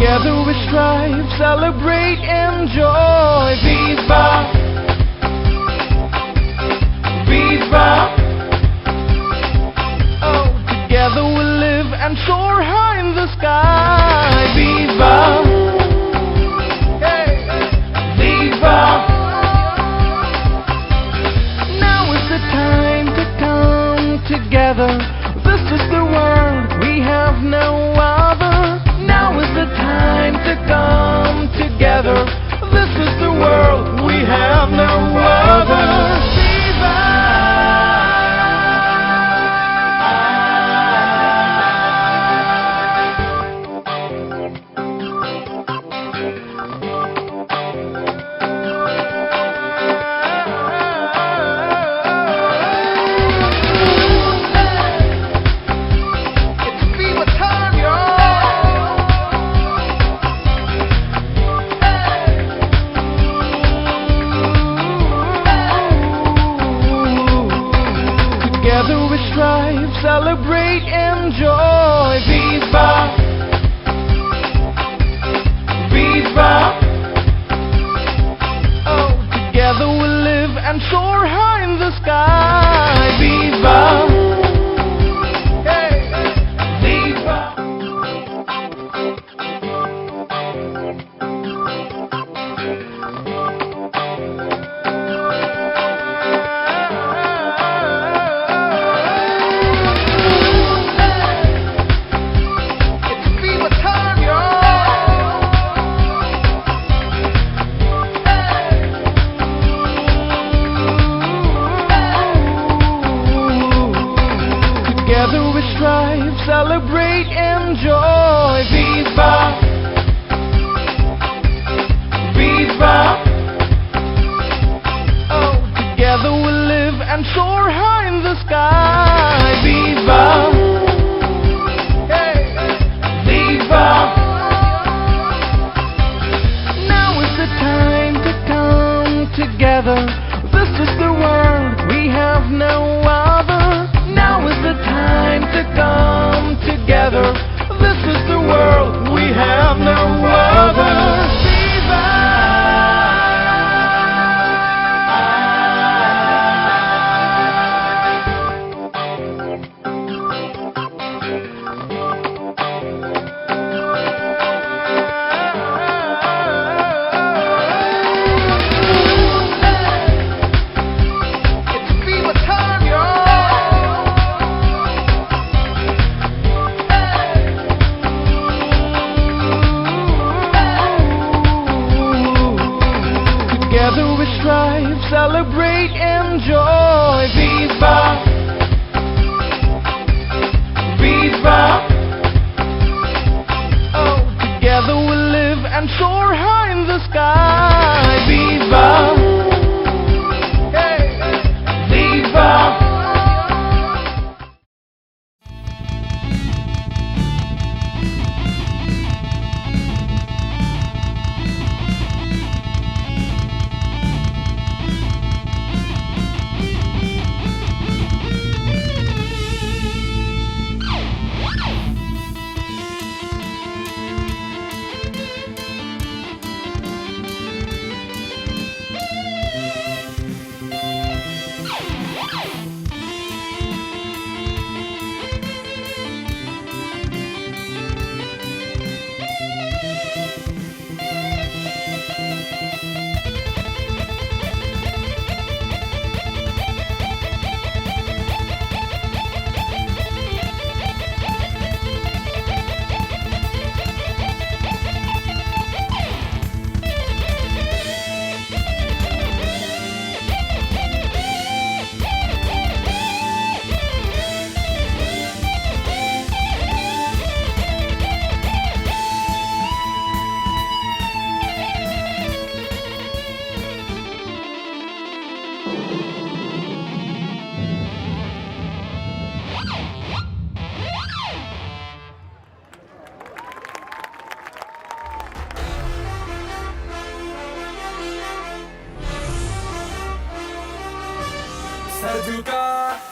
Together we strive, celebrate, enjoy. Viva! Viva! Oh, together we live and soar high in the sky. Viva! Hey! Viva! Now is the time to come together. This is the world, we have no other. Now is the time to come together. This is the world, we have no other. Together we strive, celebrate, enjoy. Viva! Viva! Oh, together we live and soar high in the sky. Viva! Hey! Viva! Together we strive, celebrate, enjoy. Viva! Viva! Oh, together we live and soar high in the sky. Viva! Hey! Viva! Now is the time to come together. This is the world, we have no other. Now is the time to come together. This is the world, we have no other. Viva!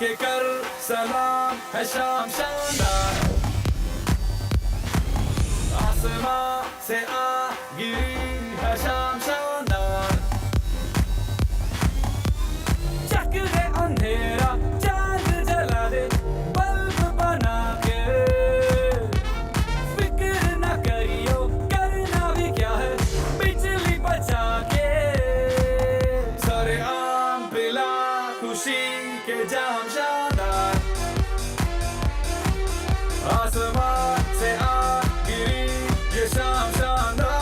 के कर सलाम है शाम शानदार, आसमां से आ गिरी है शाम शानदार, चक दे अंधेरा चांद जला दे बल्ब बना के, फिक्र न करियो करना भी क्या है बिजली बचा के, सरे आम पिला खुशी के जाम शानदार, आसमान से आ गिरी ये शाम शानदार।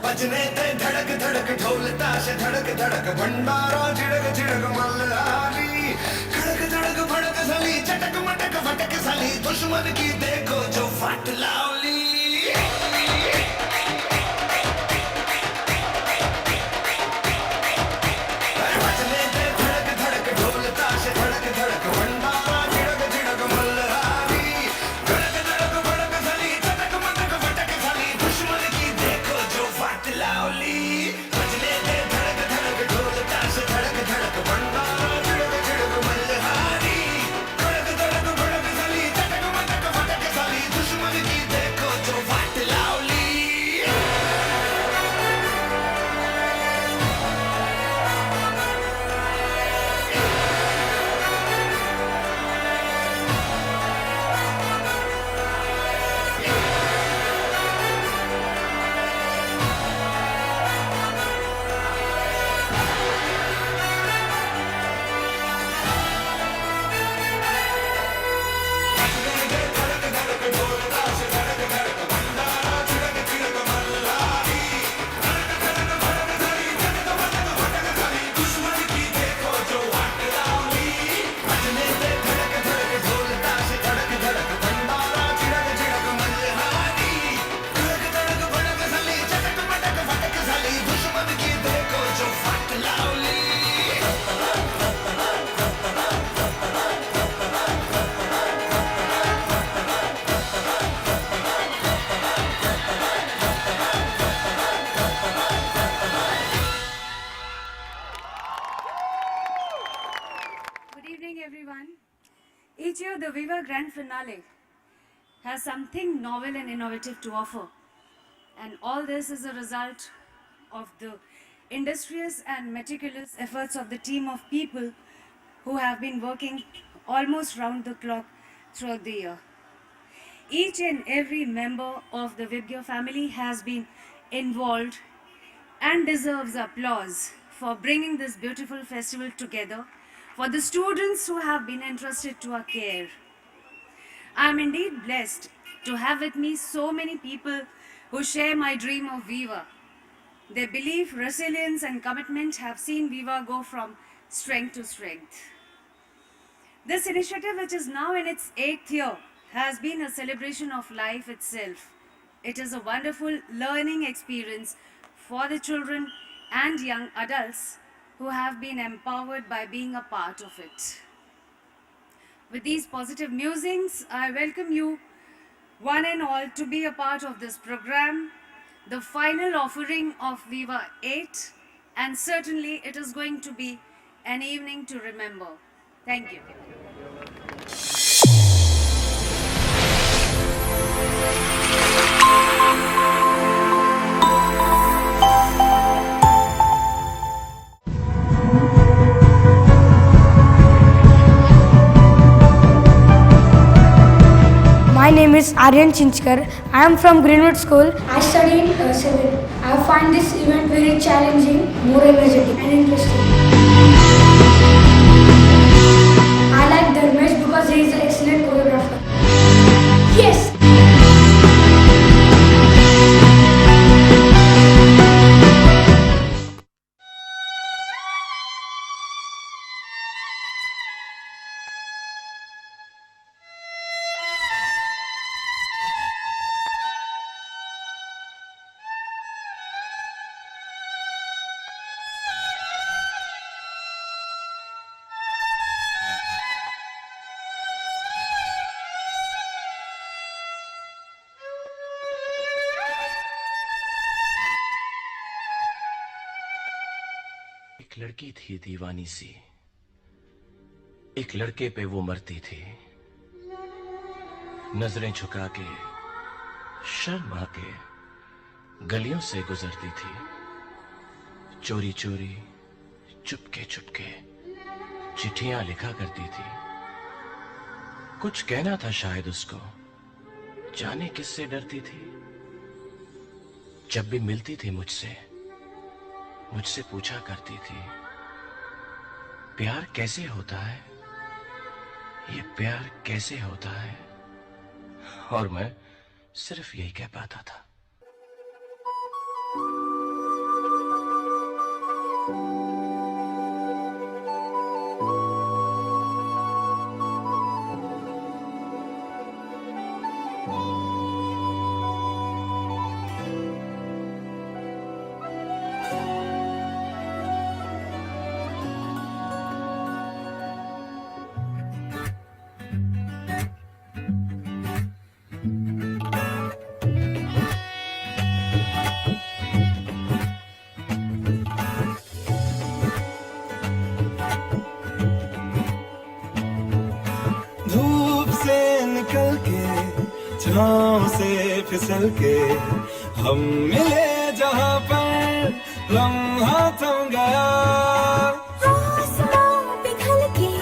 बजने ते धड़क धड़क ढोल ताश धड़क धड़क भंडारा झिड़क झिड़क मल्हारी, खड़क धड़क भड़क सली चटक मटक फटक सली दुश्मन की देखो जो फट लावली, बजने ते धड़क धड़क ढोल ताश धड़क धड़क भंडारा झिड़क झिड़क मल्हारी, खड़क धड़क भड़क सली चटक मटक फटक सली दुश्मन की देखो जो फट लावली, बजने ते धड़क धड़क ढोल ताश धड़क धड़क भंडारा झिड़क झिड़क मल्हारी, खड़क धड़क भड़क सली चटक मटक फटक सली दुश्मन की देखो जो फट लावली। Good evening, everyone. Each year, the Viva Grand Finale has something novel and innovative to offer. And all this is a result of the industrious and meticulous efforts of the team of people who have been working almost round the clock throughout the year. Each and every member of the Vibgya family has been involved and deserves applause for bringing this beautiful festival together, for the students who have been entrusted to our care. I am indeed blessed to have with me so many people who share my dream of Viva. Their belief, resilience and commitment have seen Viva go from strength to strength. This initiative, which is now in its 8th year, has been a celebration of life itself. It is a wonderful learning experience for the children and young adults who have been empowered by being a part of it. With these positive musings, I welcome you one and all to be a part of this program, the final offering of Viva 8, and certainly it is going to be an evening to remember. Thank you. name is Aryan Chinchkar. I am from Greenwood School. I studied 7. I find this event very challenging, more energetic and interesting. I like Dharmesh because he is an excellent choreographer. Yes! एक लड़की थी दीवानी सी, एक लड़के पे वो मरती थी। नजरें झुका के शर्मा के गलियों से गुजरती थी। चोरी चोरी चुपके चुपके चिट्ठियां लिखा करती थी। कुछ कहना था शायद उसको, जाने किससे डरती थी। जब भी मिलती थी मुझसे पूछा करती थी, प्यार कैसे होता है, ये प्यार कैसे होता है। और मैं सिर्फ यही कह पाता था। धूप से निकल के छाँव से फिसल के हम मिले जहाँ पर लम्हा थम गया। आसमां पिघल के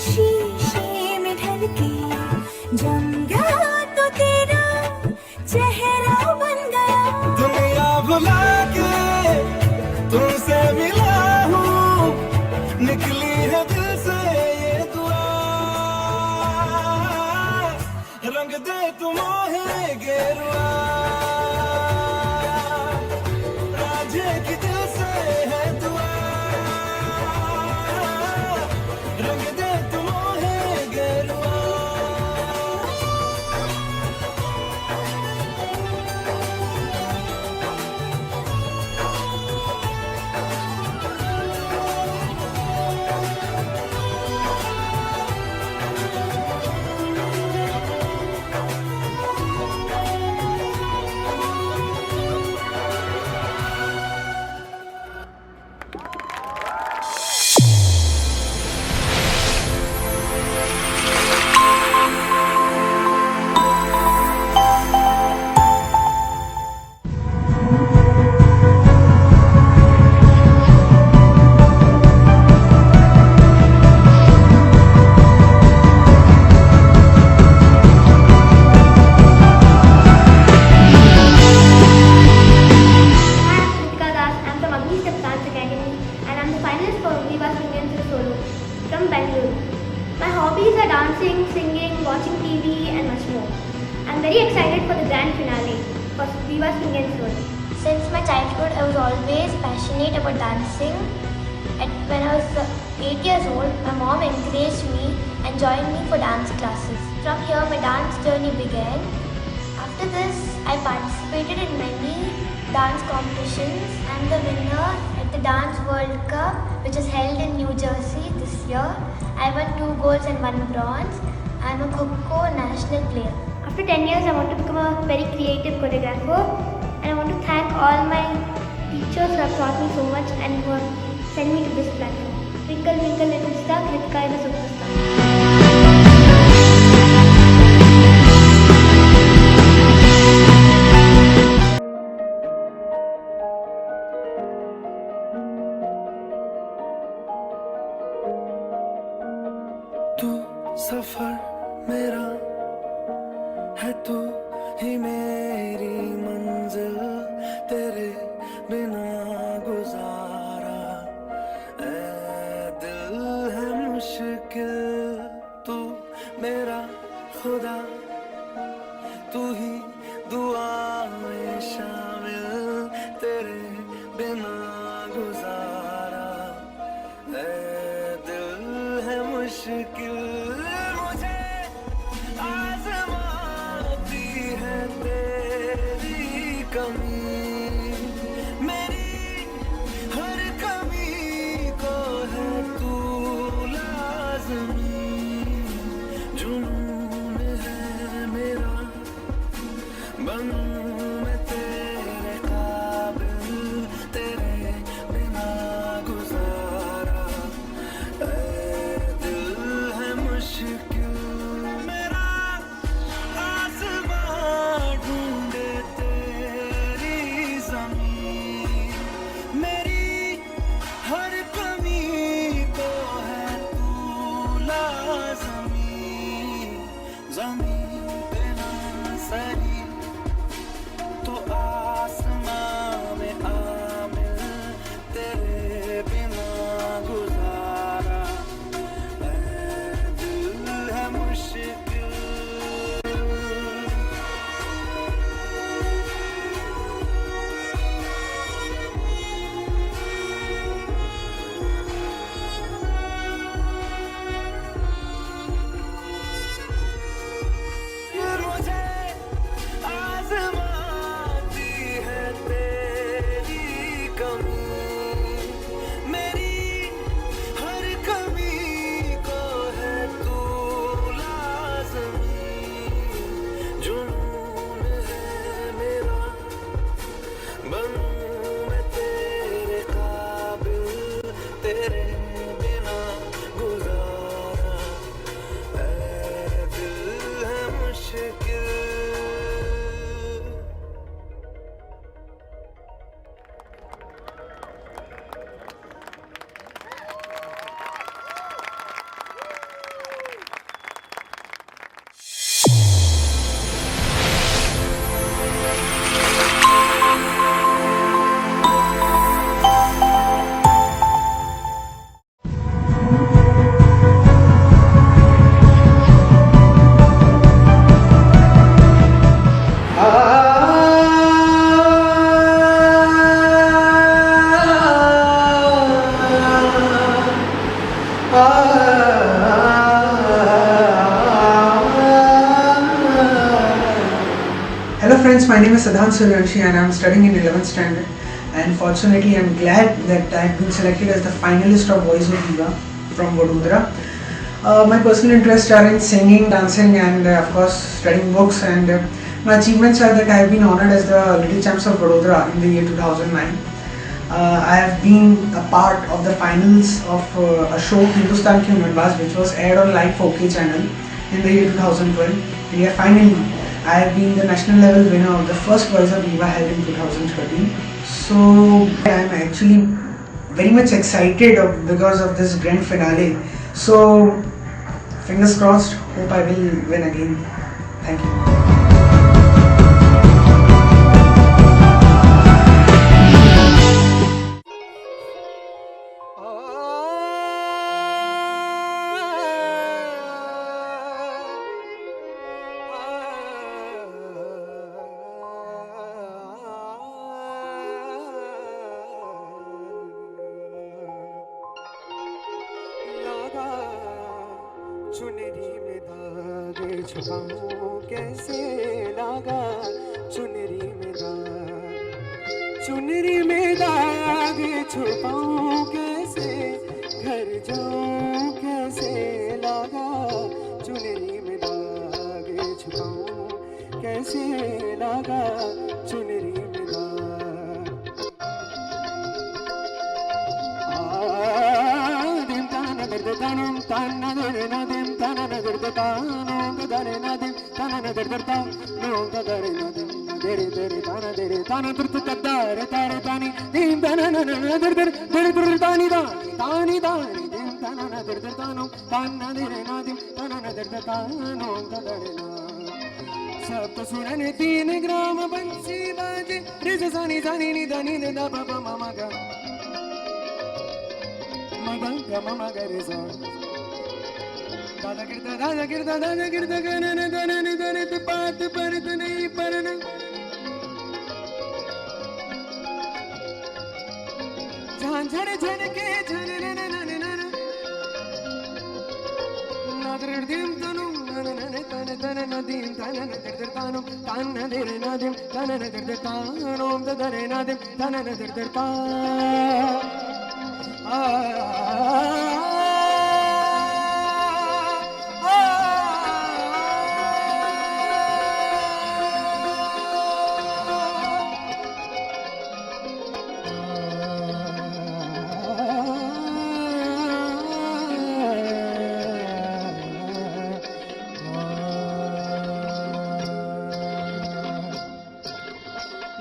शीशे में ढल के जम गया तो तेरा चेहरा बन गया। दुनिया भुला के तुमसे मिला हूँ, निकली है दिल से ये दुआ। रंग दे तुम है गेरुआ, राजे की दिल से है दुआ। रंग दे तुम है गेरुआ। From Bangalore. My hobbies are dancing, singing, watching TV and much more. I'm very excited for the grand finale for Viva Swing and Soul. Since my childhood, I was always passionate about dancing. When I was 8 years old, my mom encouraged me and joined me for dance classes. From here, my dance journey began. After this, I participated in many dance competitions. I'm the winner at the Dance World Cup, which is held in New Jersey this year. I won 2 golds and 1 bronze. I'm a Kho-Kho national player. After 10 years, I want to become a very creative choreographer, and I want to thank all my teachers who have taught me so much and who have sent me to this platform. Twinkle, twinkle, little star, Kritika is a superstar. तू सफर मेरा है तू ही मेरी मंजिल, तेरे बिना गुजारा ऐ दिल है मुश्किल। तू मेरा खुदा, तू ही दुआ में शामिल, तेरे बिना गुजारा ऐ दिल है मुश्किल। मुझे आज़माती है तेरी कमी, मेरी हर कमी को है तू लाज़मी। जुनून है मेरा, बनूं मैं तेरे काबिल, तेरे बिना गुजारा ऐ दिल है मुश्किल। मेरा आसमां ढूंढे तेरी ज़मीन, मेरी हर कमी को है तू लाज़मी। ज़मीन पे ना सही तो आसमां में आमिल, तेरे बिना गुजारा ऐ दिल है मुश्किल। मुझे आज़माती है तेरी कमी, मेरी हर कमी को है तू लाज़मी। जुनून है मेरा, बनूं मैं तेरे काबिल, तेरे बिना गुजारा ऐ दिल है मुश्किल। Hello friends, my name is Siddhant Suryanshi and I am studying in 11th standard, and fortunately I am glad that I have been selected as the finalist of Voice of Diva from Vadodara. My personal interests are in singing, dancing and of course studying books, and my achievements are that I have been honoured as the Little Champs of Vadodara in the year 2009. I have been a part of the finals of a show Hindustan Ki Ummidbaaz, which was aired on Live 4K channel in the year 2012. And yet finally I have been the national level winner of the first Voice of Diva held in 2013. So I am actually very much excited because of this grand finale. So fingers crossed, hope I will win again. Thank you. चुनरी में दाग छुपाऊं कैसे, लागा चुनरी में दाग छुपाऊं कैसे, घर जाऊं कैसे, लागा चुनरी में दाग छुपाऊं कैसे, लागा चुनरी में दाग। दिम ताना दर्द तानम ताना दरे ना दिम ताना दर्द तानम दरे ना दिम ताना दर्द तानम दरे ना दिम दरे दरे ताना दर्द तदारे तारे तानी दिम ताना दर्द दरे तानी तानी दिम ताना दर्द तानम ताना दरे ना दिम ताना दर्द तानम दरे ना। सप्त सुरने 3 ग्राम बंसी बाजे रिज सानी सानी नि धनी नि द प प म म ग म ग ग म म ग रे सा दादा गिरदा गन न धन न धन त पात परत नहीं परन झांझर झन के झन न न न न नादर दिम तनु न न न तन तन नदीम तन न दर दर तानु तान न दर नदीम तन न दर दर तानु द दर नदीम तन न दर दर ता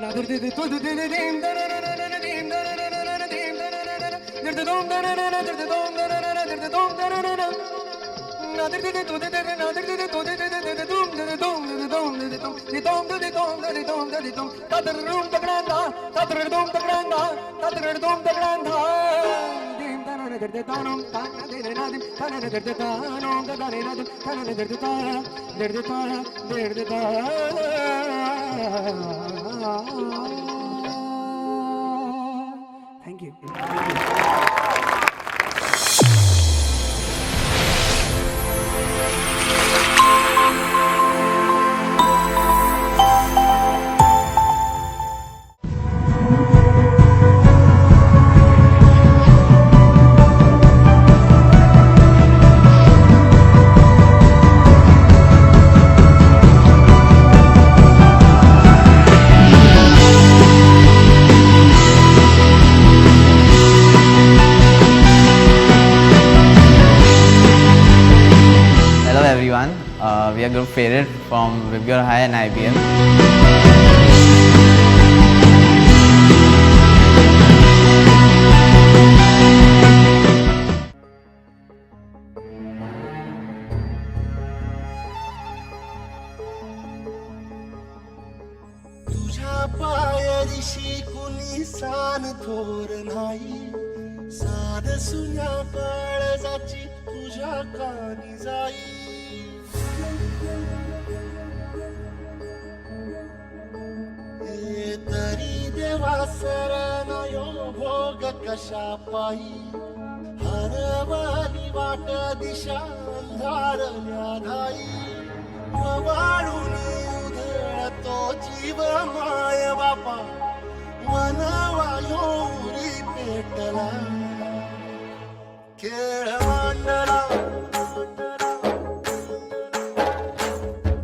Nadir dedi tu dedi dim da na na na na dim da na na na na dim da na na na dir de dom da na na na dir de dom da na na na dir de dom da na na na nadir dedi tu dedi nadir dedi tu dedi de dom de dom de dom de dom de dom de dom de dom de dom tadir rum da granda tadir dom da granda tadir dom da granda dim da na na dir de tanom ta na de na dim ta na na dir de tanom da na na dim ta na na dir de ta dir de ta dir de ta Thank you. Hello everyone, we are group favorite from Vibgyor High and IBM. तुझ्या पायरीशी कुणी सान थोर नाही साध सुन्या काळजाची तुझ्या कानी जाई हे तरी देवा सरनायो भोग कशा पायी हरवाली वाट दिशा अंधारल्या धाई वाळून उधळतो जीव माय बापा वनवायोरी पेटला खेळ मांडला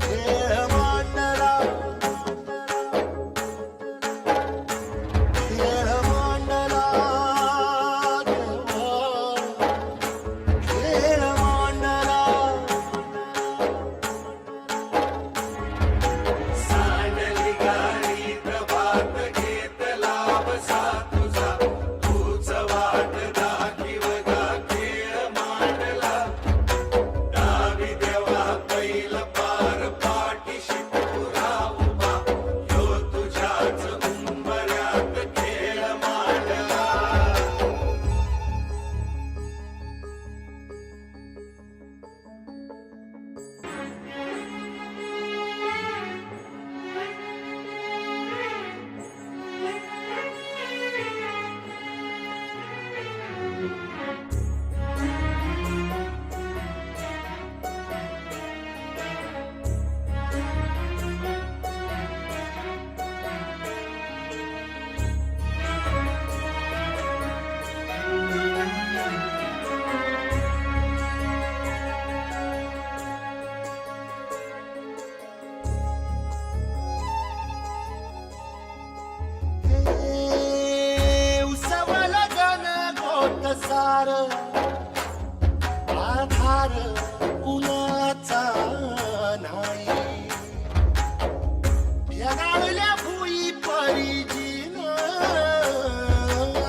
खेळ मांडला खेळ मांडला खेळ मांडला सांडली गाडी प्रभात घेतला बसा तुझा तूच वाट दाखीव गा खेळ मांडला डावी देवा पहिला पार पाठीशी पुरा उभा ह्यो तुझ्याच उंबऱ्यात खेळ मांडला उसवला जन गोट सार आधार कुणाचा नाही फेगावल्या भुई परिजीन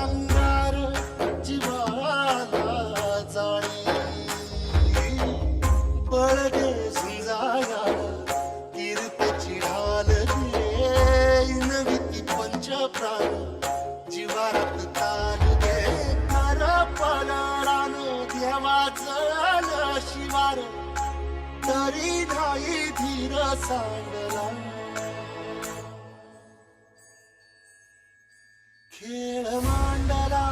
अंगार जीवाला जाळी बळगे समजाया कीर्तीची सांडला खेळ मांडला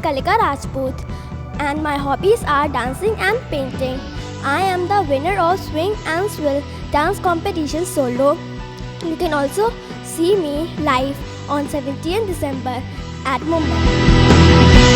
Kalika Rajput and my hobbies are dancing and painting. I am the winner of Swing and Swill dance competition solo. You can also see me live on 17th December at Mumbai.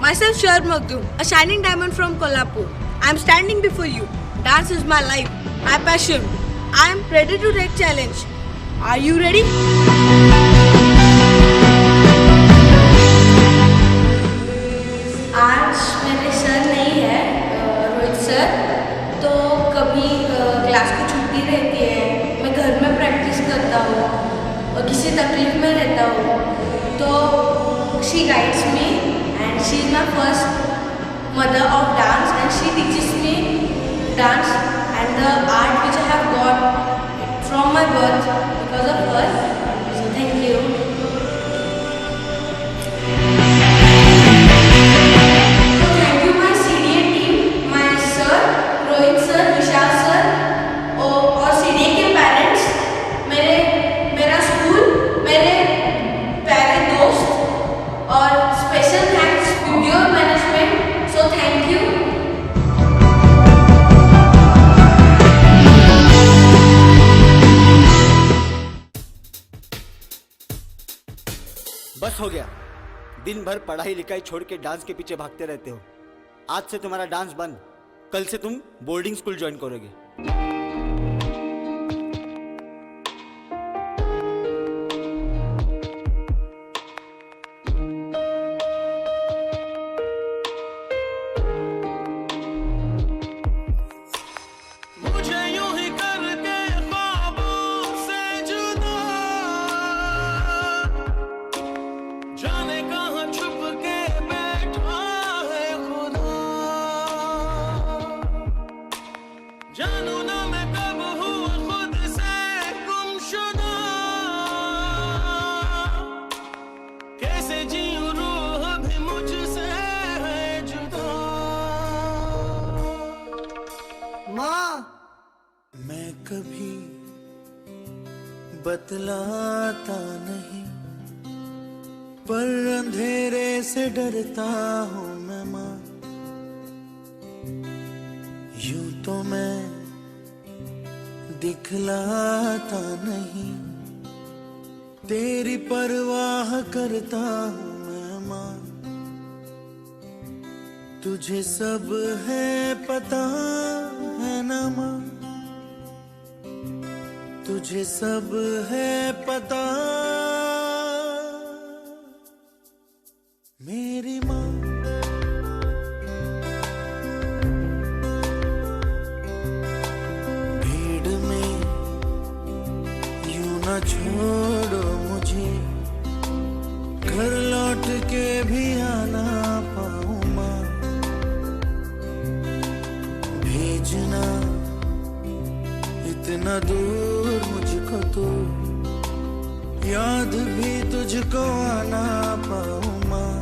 Myself Shar Maktoum, a shining diamond from Kolhapur. I am standing before you. Dance is my life, my passion. I am ready to take challenge. Are you ready? आज मेरे sir नहीं है Rohit sir, तो कभी class की छुट्टी रहती है, मैं घर में प्रैक्टिस और किसी तकलीफ में रहता हूँ तो she guides me and she is my first mother of dance and she teaches me dance and the art which I have got from my birth because of her. So thank you. बस हो गया. दिन भर पढ़ाई लिखाई छोड़ के dance के पीछे भागते रहते हो. आज से तुम्हारा डांस बंद. कल से तुम बोर्डिंग स्कूल ज्वाइन करोगे. मैं कभी बतलाता नहीं पर अंधेरे से डरता हूँ मैं माँ. यूं तो मैं दिखलाता नहीं तेरी परवाह करता हूँ मैं माँ. तुझे सब है पता है ना माँ. तुझे सब है पता मेरी माँ. भीड़ में यूं न छोड़ो मुझे. घर लौट के भी आना पाऊँ माँ. भेजना इतना दूर मुझको तो याद भी तुझको आना पाऊँ माँ.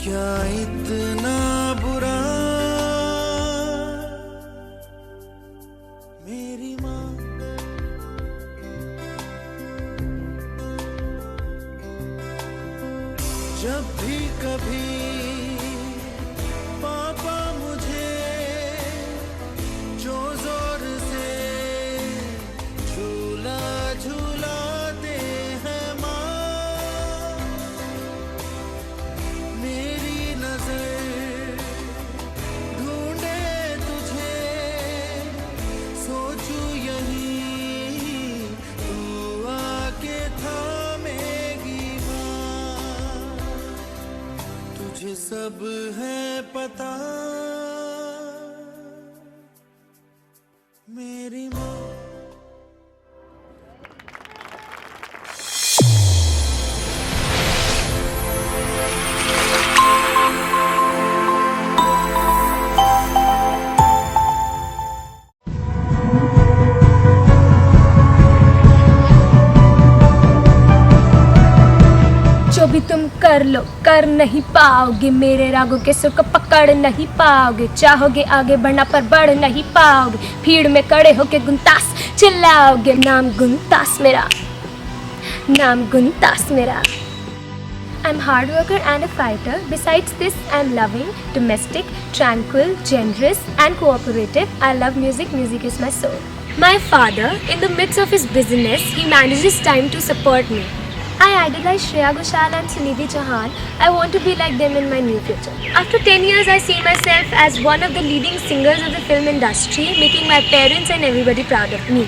क्या इतना बुरा मेरी माँ. जब भी कभी पापा मुझे जो जोर से झूला झूलाते हैं माँ. मेरी नजर ढूंढे तुझे सोचूं यही तू आके थामेगी माँ. तुझे सब है पता मेरी माँ. जो भी तुम कर लो कर नहीं पाओगे. मेरे रागों के सुर को पकड़ नहीं पाओगे. चाहोगे आगे बढ़ना पर बढ़ नहीं पाओगे. भीड़ में खड़े होके गुनतास चिल्लाओगे. नाम गुनतास मेरा, नाम गुनतास मेरा. I'm hard worker and a fighter. Besides this, I'm loving, domestic, tranquil, generous and cooperative. I love music. Music is my soul. My father, in the midst of his business, he manages time to support me. I idolize Shreya Ghoshal and Sunidhi Chauhan. I want to be like them in my near future. After 10 years, I see myself as one of the leading singers of the film industry, making my parents and everybody proud of me.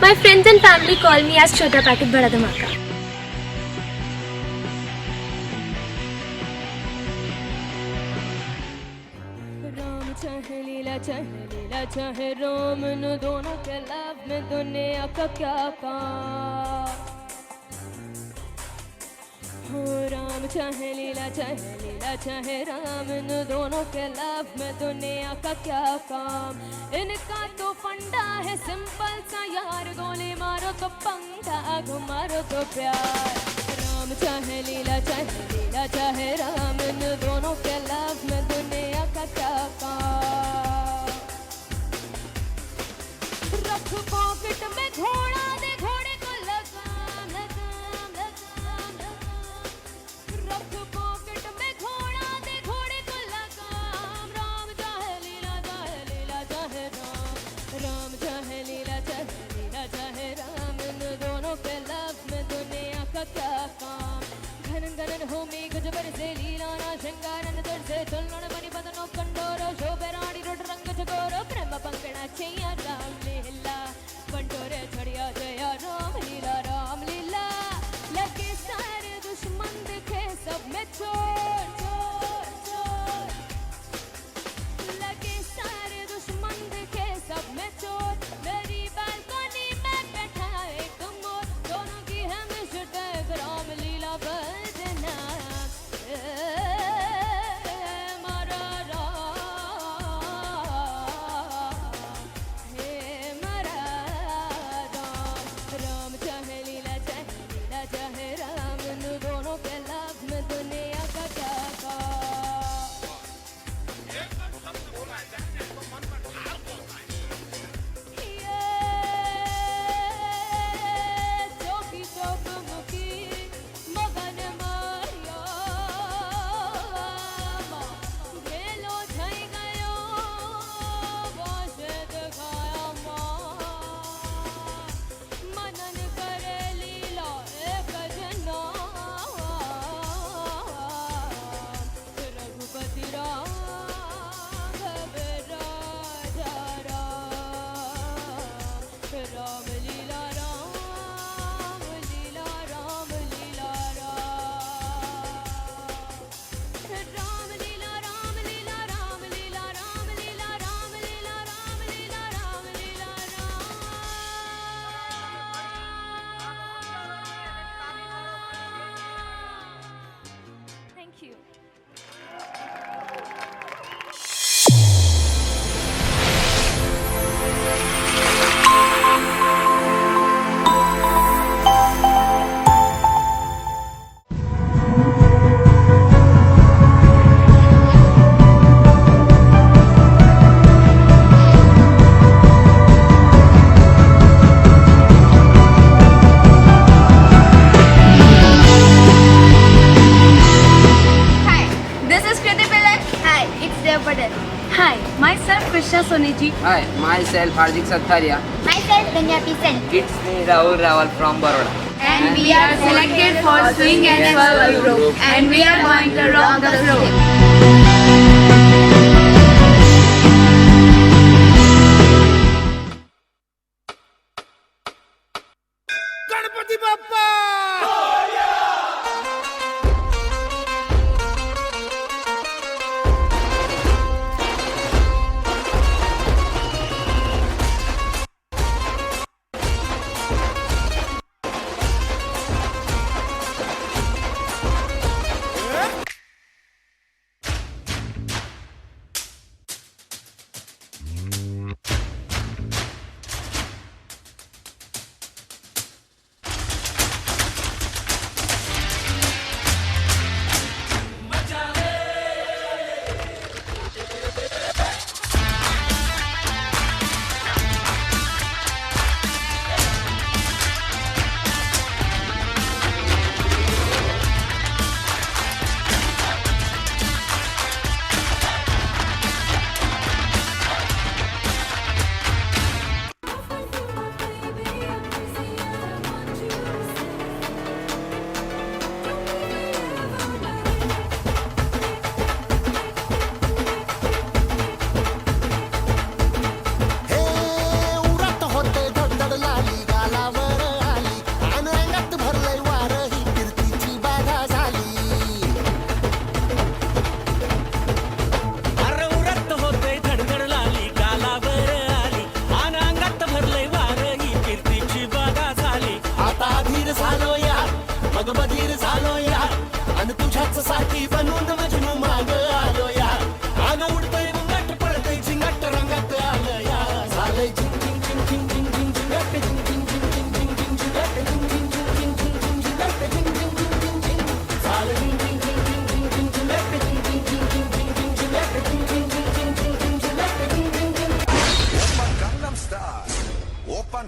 My friends and family call me as Chota Packet Bada Dhamaka. Ram chahe leela लीला चाहे राम, इन दोनों के love में दुनिया का क्या काम। हो राम चाहे लीला चाहे राम, इन दोनों के लव में दुनिया का क्या काम। इनका तो फंडा है सिंपल सा यार, गोली मारो तो पंखा घुमारो तो प्यार। राम चाहे लीला चाहे राम, इन दोनों के लव में दुनिया का क्या काम। रख पॉकेट में घोड़ा, दे घोड़े को लगाम लगाम लगाम लगाम। रख पॉकेट में घोड़ा, दे घोड़े को लगाम। राम चाहे लीला चाहे राम, राम चाहे लीला चाहे राम, इन दोनों के लव में दुनिया का क्या काम। घनन घनन हो मेघ जबर से लीला ना शृंगारन दर से तुलन मणि बदनो कंडोरो शोभे राणी रोड रंग चकोरो प्रेम पंकड़ा छैया राम लीला पंडोरे छड़िया जया राम लीला। लगे सारे दुश्मन दिखे सब में चोर चोर चोर। लगे सारे दुश्मन दिखे सब में चोर। मेरी बालकनी में बैठा एक मोर, दोनों की है मिस्टेक राम लीला बजना। मारा राम, हे मारा राम। राम चाहे लीला चाहे राम, इन दोनों के लव में दुनिया का क्या काम। चौकी चौक मुखी मगन मारिया, भेलो થઈ ગયો વાશે દેખાયા मनन करे लीला एक जना। रघुपति राघव राजा राम लीला राम लीला राम लीला राम लीला राम लीला राम लीला राम लीला राम लीला राम लीला राम लीला Ram. Thank you. Hi, this is Kriti Pillai. Hi, it's Dev Patel. Hi, myself Krishna Soneji. Hi, myself Hardik Satharia. Myself Ganya Pisan. It's me Rahul Rawal from Baroda. And we are selected for Swing and Swerve group. And we are going to rock the floor. Ganpati Bappa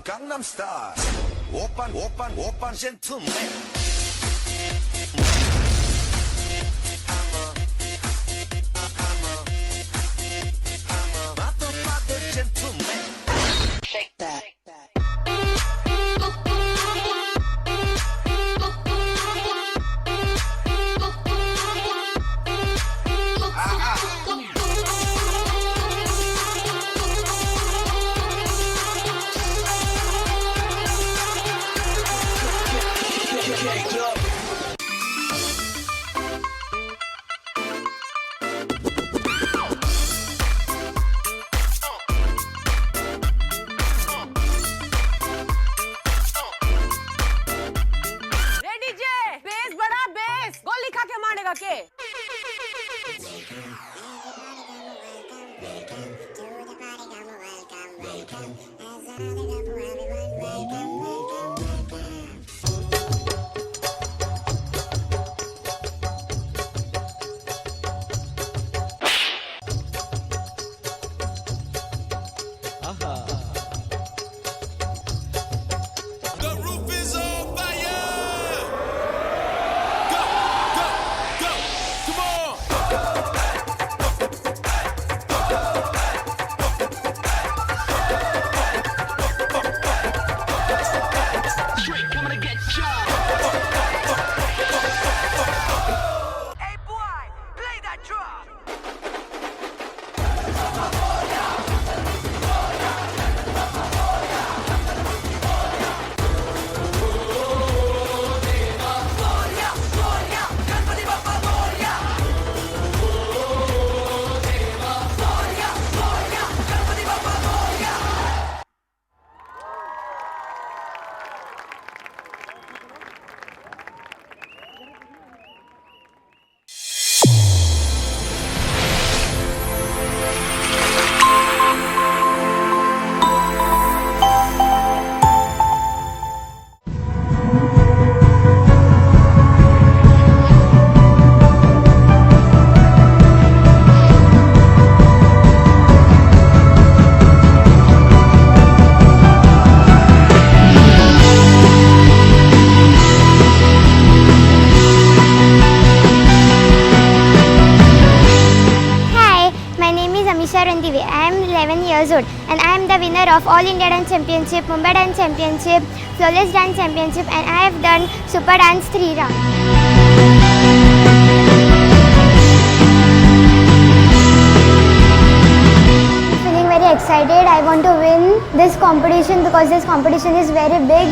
Gangnam Style. Open, gentleman. Shake that. I am 11 years old and I am the winner of All India Dance Championship, Mumbai Dance Championship, Flawless Dance Championship, and I have done Super Dance 3 rounds. Feeling very excited. I want to win this competition because this competition is very big.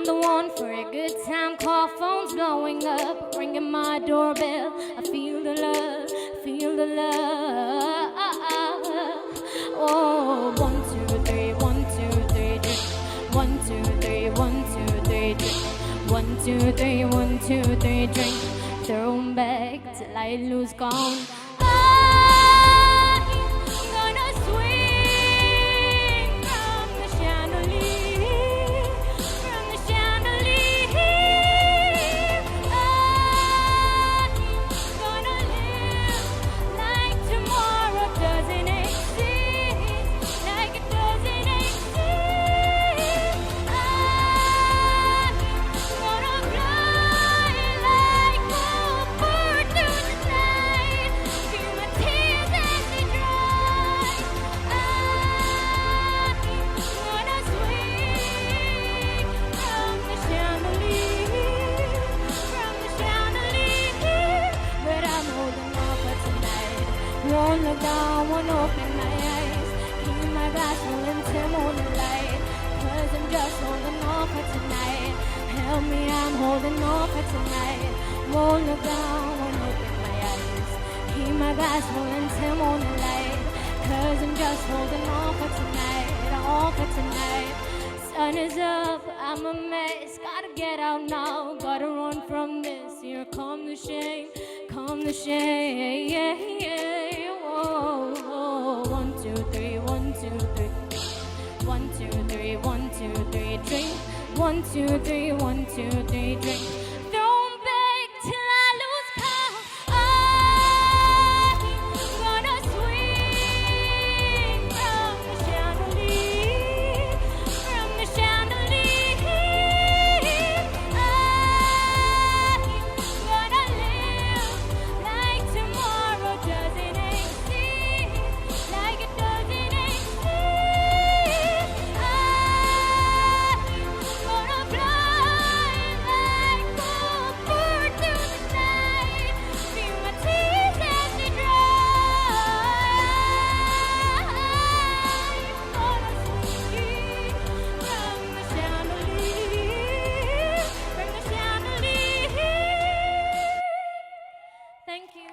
I'm the one for a good time. Call phones blowing up, ringing my doorbell. I feel the love, feel the love. Oh, 1, 2, 3, 1, 2, 3, drink. 1, 2, 3, 1, 2, 3, drink. 1, 2, 3, 1, 2, 3, drink. Throw 'em back till I lose count. I'm gonna swing from the chandelier, from the chandelier. I'm gonna live like tomorrow doesn't exist, like it doesn't exist. I'm gonna fly like a bird through the night, feel my tears as they dry. I'm gonna swing from the chandelier, from the chandelier. But I'm holding on for tonight. Won't look down, won't open my eyes. Keep my glass full until morning light. 'Cause I'm just holding on for tonight. Help me, I'm holding on for tonight. Won't look down, won't open my eyes. Keep my glass full until morning light. 'Cause I'm just holding on for tonight. On for tonight. Sun is up, I'm a mess. Gotta get out now, gotta run from this. Here come the shame, come the shame. Whoa, 1, 2, 3, 1, 2, 3. 1, 2, 3, 1, 2, 3, drink. 1, 2, 3, 1, 2, 3, drink. Throw 'em back till I lose count. I'm gonna swing from the chandelier, from the chandelier. I'm gonna live like tomorrow doesn't exist, like it doesn't exist. I'm gonna fly like a bird through the night, feel my tears as they dry. I'm gonna swing from the chandelier, from the chandelier. Thank you.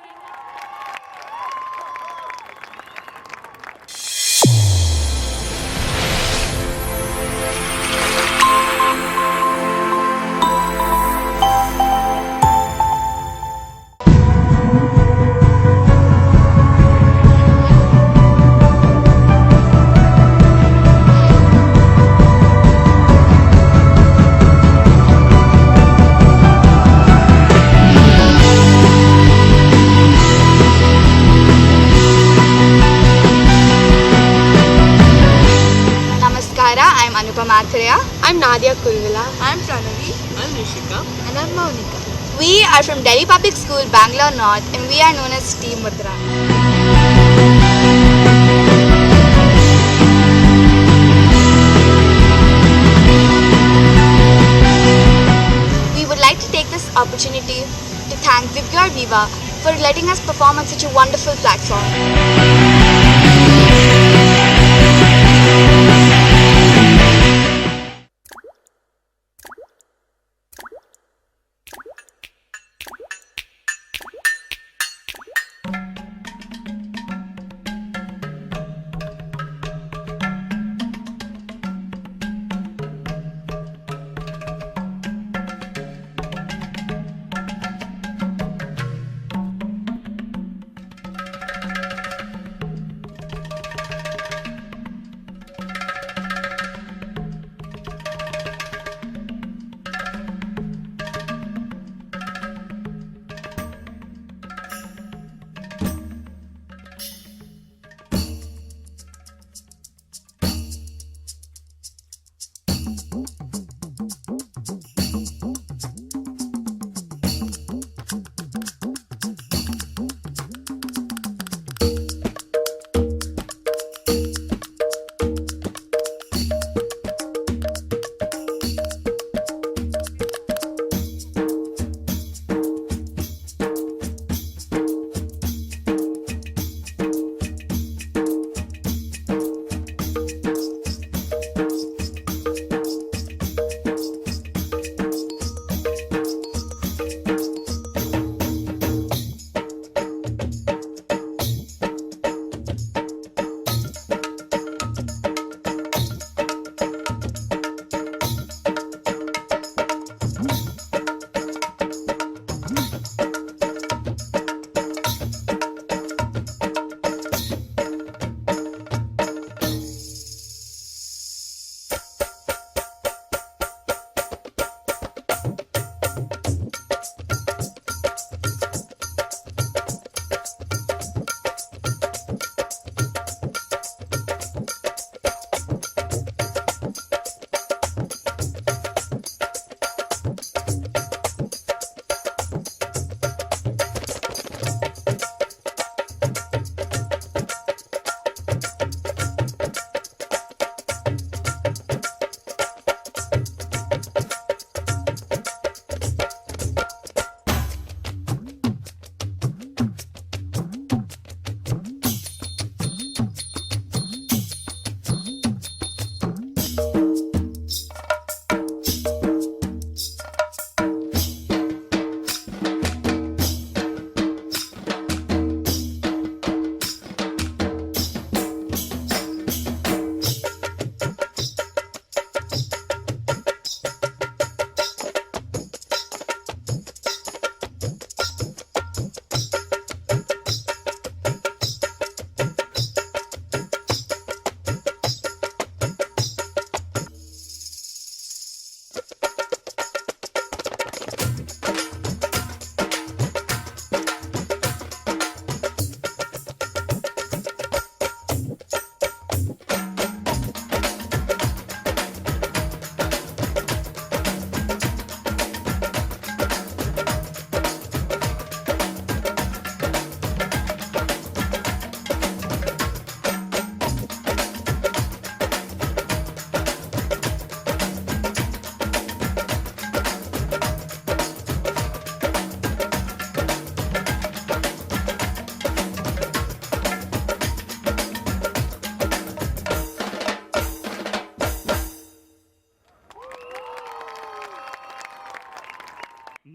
Namaskara, I'm Anupama Athreya. I'm Nadia Kurvila. I'm Pranavi. I'm Rishika. And I'm Maunika. We are from Delhi Public School, Bangalore North, and we are known as Team Mudra. We would like to take this opportunity to thank Vibgyor Viva for letting us perform on such a wonderful platform.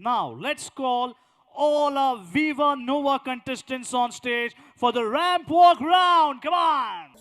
Now, let's call all our Viva Nova contestants on stage for the ramp walk round. Come on.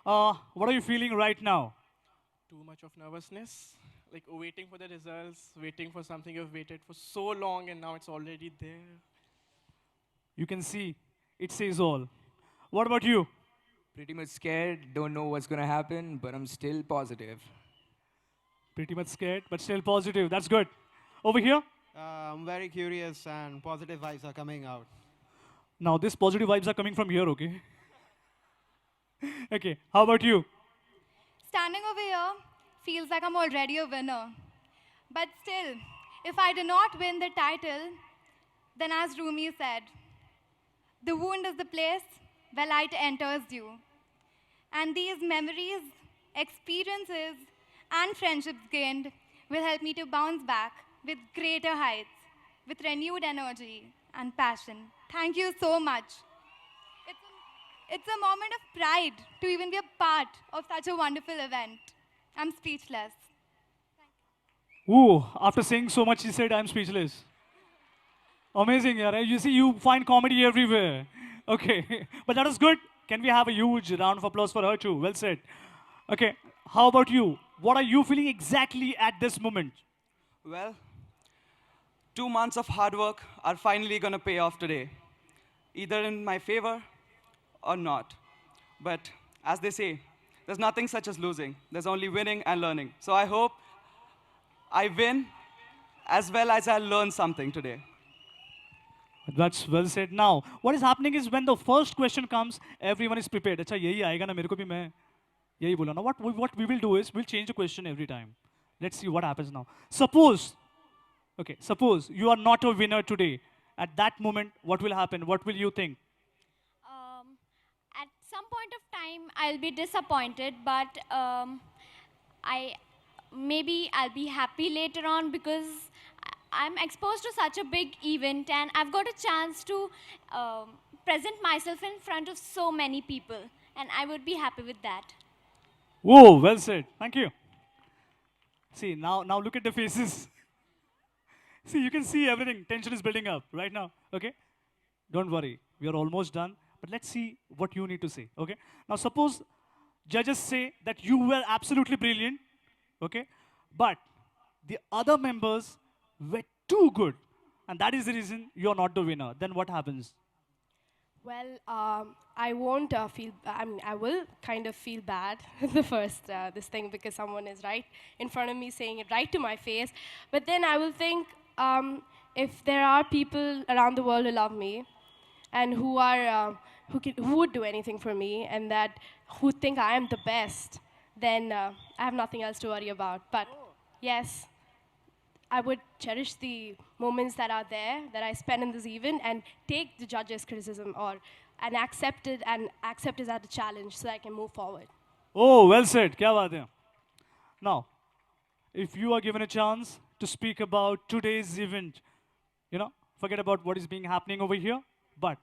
What are you feeling right now? Too much of nervousness, like waiting for the results, waiting for something you've waited for so long and now it's already there. You can see, it says all. What about you? Pretty much scared, don't know what's gonna happen, but I'm still positive. Pretty much scared, but still positive. That's good. Over here? I'm very curious and positive vibes are coming out. Now, these positive vibes are coming from here, okay? Okay, how about you? Standing over here feels like I'm already a winner. But still, if I do not win the title, then as Rumi said, the wound is the place where light enters you. And these memories, experiences, and friendships gained will help me to bounce back with greater heights, with renewed energy and passion. Thank you so much. It's a moment of pride to even be a part of such a wonderful event. I'm speechless. Ooh, after saying so much, she said, I'm speechless. Amazing, yeah, right? You see, you find comedy everywhere. Okay, but that was good. Can we have a huge round of applause for her too? Well said. Okay, how about you? What are you feeling exactly at this moment? Well, 2 months of hard work are finally going to pay off today, either in my favor or not. But as they say, there's nothing such as losing. There's only winning and learning. So I hope I win as well as I learn something today. That's well said. Now, what is happening is when the first question comes, everyone is prepared. Acha, yahi aayega na, mere ko bhi main yahi bola. Now, what we will do is, we'll change the question every time. Let's see what happens now. Suppose you are not a winner today. At that moment, what will happen? What will you think? At some point of time, I'll be disappointed, but maybe I'll be happy later on because I'm exposed to such a big event and I've got a chance to present myself in front of so many people, and I would be happy with that. Whoa, well said. Thank you. See, now look at the faces. See, you can see everything. Tension is building up right now, okay? Don't worry, we are almost done. But let's see what you need to say, okay? Now, suppose judges say that you were absolutely brilliant, okay? But the other members were too good, and that is the reason you're not the winner. Then what happens? Well, I won't I will kind of feel bad the first this thing because someone is right in front of me saying it right to my face. But then I will think if there are people around the world who love me and who would do anything for me and who think I am the best, then I have nothing else to worry about. But yes, I would cherish the moments that are there, that I spend in this event, and take the judges' criticism and accept it as a challenge so that I can move forward. Oh, well said. Kya baat hai? Now, if you are given a chance to speak about today's event, forget about what is being happening over here, but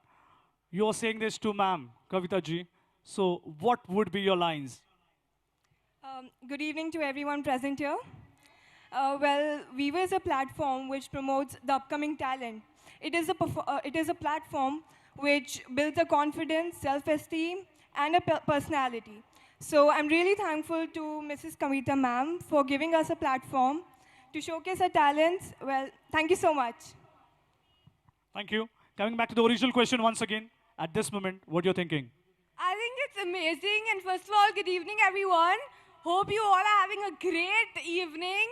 you are saying this to ma'am, Kavita ji. So what would be your lines? Good evening to everyone present here. Well, Viva is a platform which promotes the upcoming talent. It is a platform which builds a confidence, self-esteem, and a personality. So I'm really thankful to Mrs. Kavita ma'am for giving us a platform to showcase our talents. Well, thank you so much. Thank you. Coming back to the original question once again, at this moment, what you're thinking? I think it's amazing. And first of all, good evening, everyone. Hope you all are having a great evening.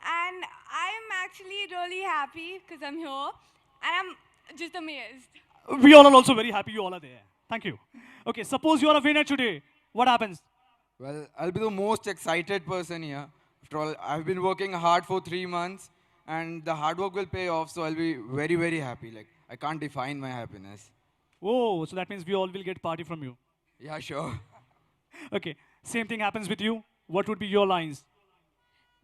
And I'm actually really happy because I'm here. And I'm just amazed. We all are also very happy you all are there. Thank you. Okay, suppose you are a winner today. What happens? Well, I'll be the most excited person here. After all, I've been working hard for 3 months. And the hard work will pay off. So I'll be very, very happy. Like, I can't define my happiness. Oh, so that means we all will get party from you. Yeah, sure. Okay, same thing happens with you. What would be your lines?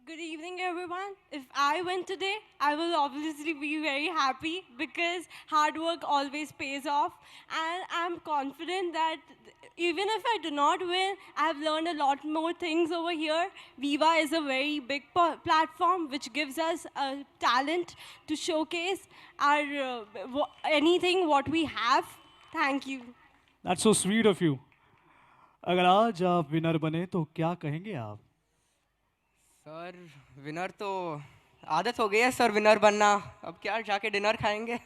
Good evening, everyone. If I win today, I will obviously be very happy because hard work always pays off. And I'm confident that even if I do not win, I've learned a lot more things over here. Viva is a very big platform which gives us a talent to showcase our anything what we have. Thank you. That's so sweet of you. अगर आज आप winner बने तो क्या कहेंगे आप? Sir winner तो आदत हो गई है सर विनर बनना, अब क्या जाके डिनर खाएंगे.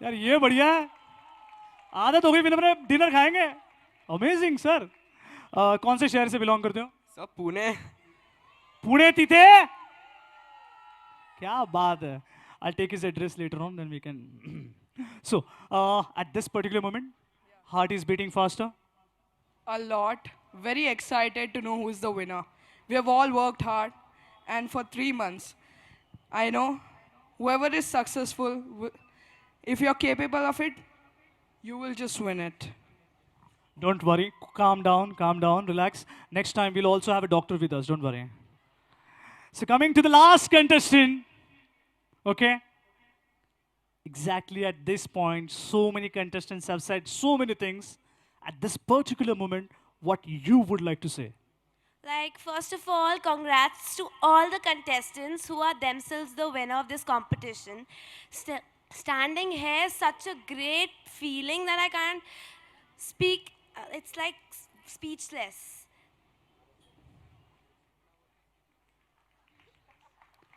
यार ये बढ़िया है, आदत हो गई विनर बने, डिनर खाएंगे. Amazing sir. कौन से शहर से बिलोंग करते हो? सर पुणे. पुणे तिथे. क्या बात है. I'll take his address later on, then we can. So, at this particular moment, heart is beating faster. A lot. Very excited to know who is the winner. We have all worked hard, and for 3 months, I know whoever is successful, if you're capable of it, you will just win it. Don't worry, calm down, relax. Next time we'll also have a doctor with us, don't worry. So coming to the last contestant, okay? Exactly at this point, so many contestants have said so many things. At this particular moment, what you would like to say? Like, first of all, congrats to all the contestants who are themselves the winner of this competition. Standing here is such a great feeling that I can't speak. It's like speechless.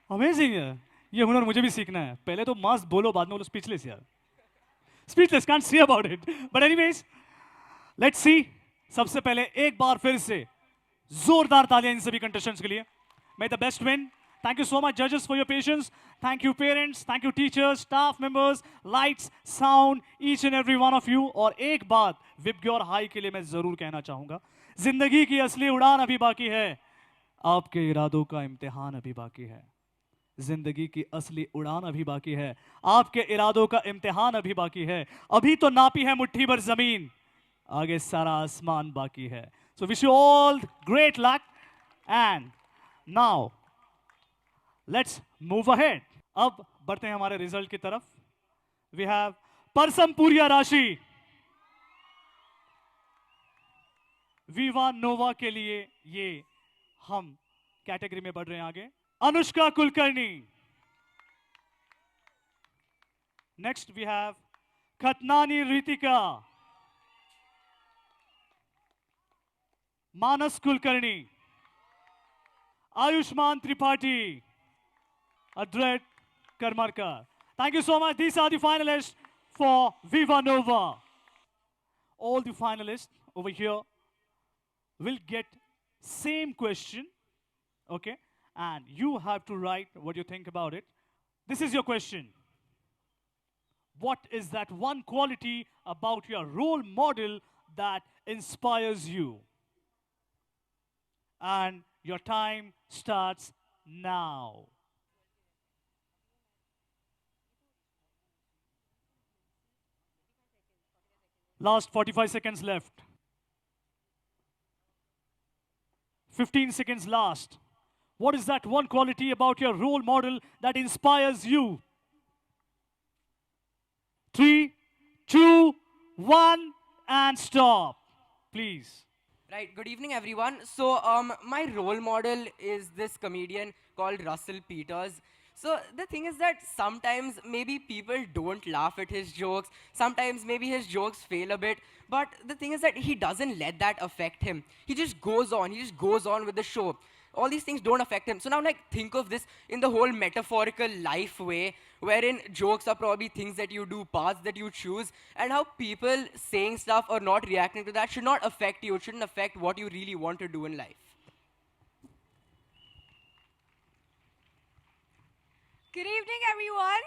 Amazing है. ये हुनर मुझे भी सीखना है. पहले तो मस्त बोलो, बाद में बोलो स्पीचलेस यार. Speechless, can't say about it. But anyways, let's see. सबसे पहले एक बार फिर से जोरदार तालियां इन सभी कंटेस्टेंट्स के लिए. May the best win. Thank you so much judges for your patience. Thank you parents, thank you teachers, staff members, lights, sound, each and every one of you. और एक बात विबग्योर हाई के लिए मैं जरूर कहना चाहूंगा. जिंदगी की असली उड़ान अभी बाकी है. आपके इरादों का इम्तिहान अभी बाकी है. जिंदगी की असली उड़ान अभी बाकी है. आपके इरादों का इम्तिहान अभी बाकी है. अभी तो नापी है मुट्ठी भर जमीन, आगे सारा आसमान बाकी है. So wish you all great luck. And now let's move ahead. अब बढ़ते हैं हमारे रिजल्ट की तरफ. We have परसमपुरिया राशि. विवा नोवा के लिए ये हम कैटेगरी में बढ़ रहे हैं आगे. Anushka Kulkarni. Next we have Khatnani Ritika. Manas Kulkarni. Ayushman Tripathi. Adret Karmarkar. Thank you so much. These are the finalists for Viva Nova. All the finalists over here will get same question. Okay? And you have to write what you think about it. This is your question. What is that one quality about your role model that inspires you? And your time starts now. Last 45 seconds left. 15 seconds last. What is that one quality about your role model that inspires you? 3, 2, 1, and stop. Please. Right, good evening everyone. So my role model is this comedian called Russell Peters. So the thing is that sometimes maybe people don't laugh at his jokes, sometimes maybe his jokes fail a bit, but the thing is that he doesn't let that affect him. He just goes on with the show. All these things don't affect him. So now like think of this in the whole metaphorical life way, wherein jokes are probably things that you do, paths that you choose, and how people saying stuff or not reacting to that should not affect you. It shouldn't affect what you really want to do in life. Good evening, everyone.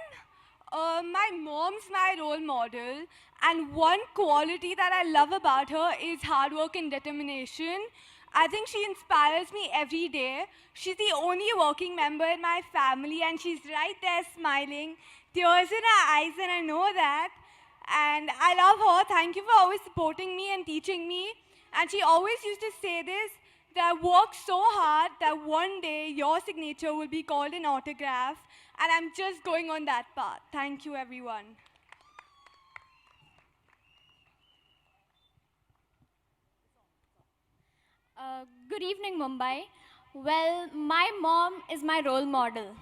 My mom's my role model, and one quality that I love about her is hard work and determination. I think she inspires me every day. She's the only working member in my family, and she's right there smiling, tears in her eyes, and I know that. And I love her. Thank you for always supporting me and teaching me. And she always used to say this, that I work so hard that one day your signature will be called an autograph. And I'm just going on that path. Thank you, everyone. Good evening, Mumbai. Well, my mom is my role model.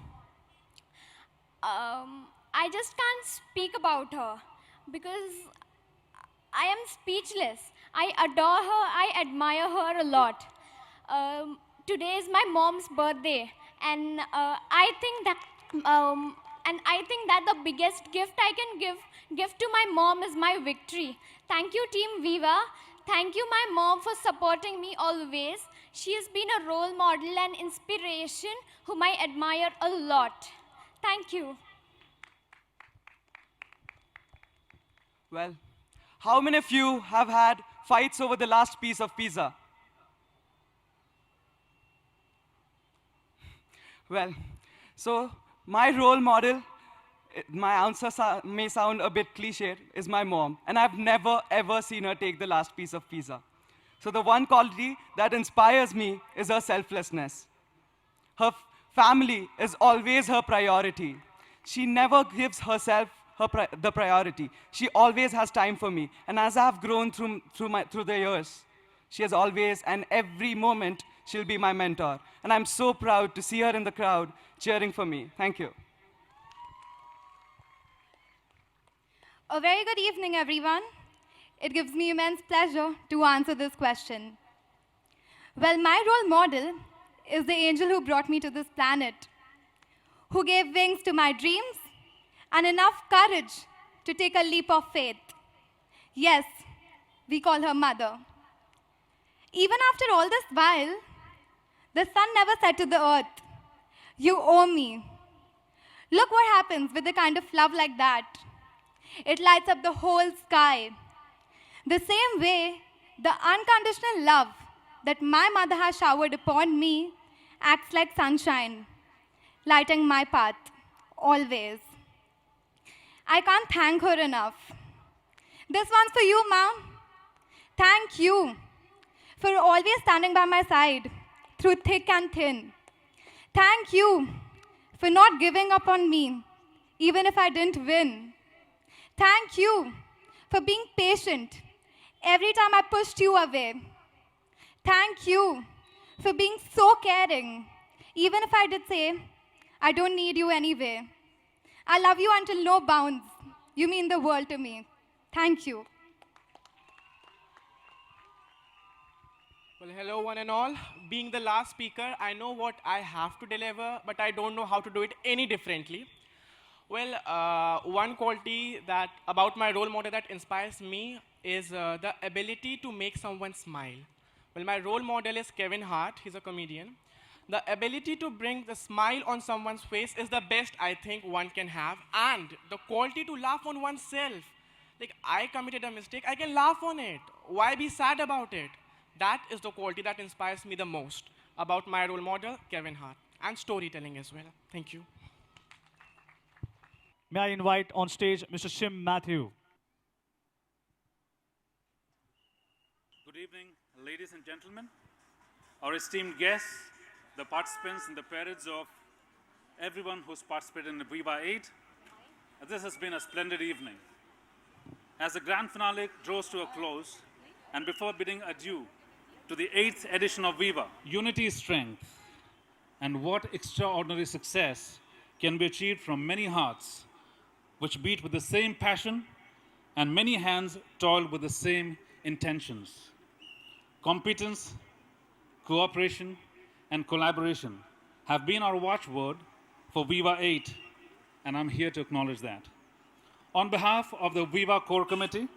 I just can't speak about her because I am speechless. I adore her, I admire her a lot. Today is my mom's birthday, and I think that the biggest gift I can give to my mom is my victory. Thank you, Team Viva. Thank you, my mom, for supporting me always. She has been a role model and inspiration whom I admire a lot. Thank you. Well, how many of you have had fights over the last piece of pizza? Well, so my role model, my answer may sound a bit cliched, is my mom. And I've never, ever seen her take the last piece of pizza. So the one quality that inspires me is her selflessness. Her family is always her priority. She never gives herself the priority. She always has time for me. And as I've grown through the years, she has always, and every moment, she'll be my mentor. And I'm so proud to see her in the crowd cheering for me. Thank you. A very good evening, everyone. It gives me immense pleasure to answer this question. Well, my role model is the angel who brought me to this planet, who gave wings to my dreams and enough courage to take a leap of faith. Yes, we call her mother. Even after all this while, the sun never said to the earth, "You owe me." Look what happens with a kind of love like that. It lights up the whole sky. The same way, the unconditional love that my mother has showered upon me acts like sunshine, lighting my path, always. I can't thank her enough. This one's for you, Mom. Thank you for always standing by my side through thick and thin. Thank you for not giving up on me, even if I didn't win. Thank you for being patient every time I pushed you away. Thank you for being so caring, even if I did say, "I don't need you anyway." I love you until no bounds. You mean the world to me. Thank you. Well, hello, one and all. Being the last speaker, I know what I have to deliver, but I don't know how to do it any differently. Well, one quality that about my role model that inspires me is the ability to make someone smile. Well, my role model is Kevin Hart. He's a comedian. The ability to bring the smile on someone's face is the best I think one can have, and the quality to laugh on oneself. Like, I committed a mistake, I can laugh on it. Why be sad about it? That is the quality that inspires me the most about my role model, Kevin Hart, and storytelling as well. Thank you. May I invite on stage Mr. Shim Matthew. Good evening, ladies and gentlemen, our esteemed guests, the participants and the parents of everyone who's participated in the Viva 8. This has been a splendid evening. As the grand finale draws to a close, and before bidding adieu to the 8th edition of Viva, unity is strength, and what extraordinary success can be achieved from many hearts which beat with the same passion and many hands toil with the same intentions. Competence, cooperation, and collaboration have been our watchword for Viva 8, and I'm here to acknowledge that. On behalf of the Viva Core Committee,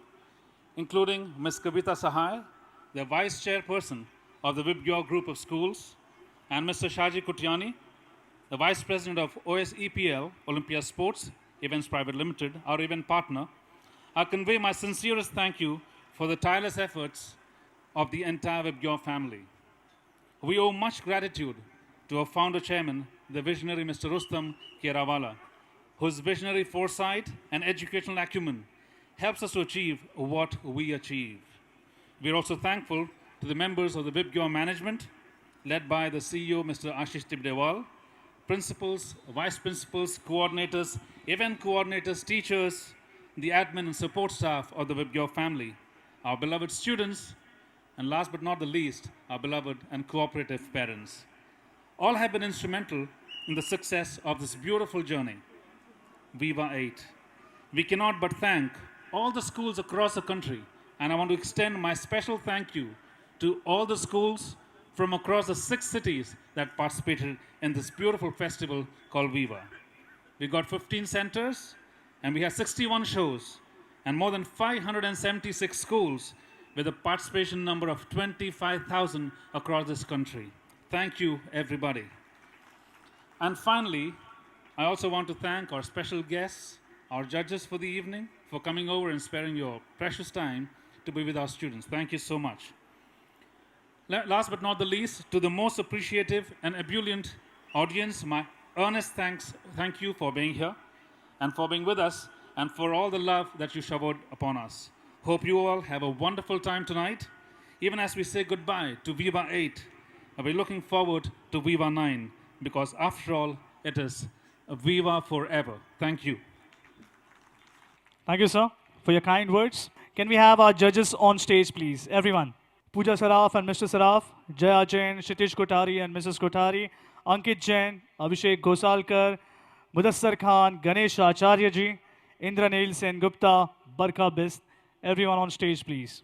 including Ms. Kavita Sahai, the Vice Chairperson of the Vibgyor Group of Schools, and Mr. Shaji Kutyani, the Vice President of OSEPL, Olympia Sports Events Private Limited, our event partner, I convey my sincerest thank you for the tireless efforts of the entire Vibgyor family. We owe much gratitude to our founder chairman, the visionary Mr. Rustam Kerawala, whose visionary foresight and educational acumen helps us to achieve what we achieve. We are also thankful to the members of the Vibgyor management, led by the CEO, Mr. Ashish Tibdewal, principals, vice principals, coordinators, event coordinators, teachers, the admin and support staff of the Vibgyor family, our beloved students, and last but not the least, our beloved and cooperative parents. All have been instrumental in the success of this beautiful journey, Viva 8. We cannot but thank all the schools across the country And I want to extend my special thank you to all the schools from across the 6 cities that participated in this beautiful festival called Viva. We got 15 centers, and we had 61 shows, and more than 576 schools with a participation number of 25,000 across this country. Thank you, everybody. And finally, I also want to thank our special guests, our judges for the evening, for coming over and sparing your precious time to be with our students. Thank you so much. Last but not the least, to the most appreciative and ebullient audience, my earnest thank you for being here and for being with us and for all the love that you showered upon us. Hope you all have a wonderful time tonight. Even as we say goodbye to Viva 8, we're looking forward to Viva 9, because after all, it is a Viva forever. Thank you. Thank you, sir, for your kind words. Can we have our judges on stage, please? Everyone. Pooja Saraf and Mr. Saraf, Jaya Jain, Kshitiz Kothari and Mrs. Kothari, Ankit Jain, Abhishek Ghosalkar, Mudassar Khan, Ganesh Acharya ji, Indranil Sen Gupta, Barkha Bist. Everyone on stage, please.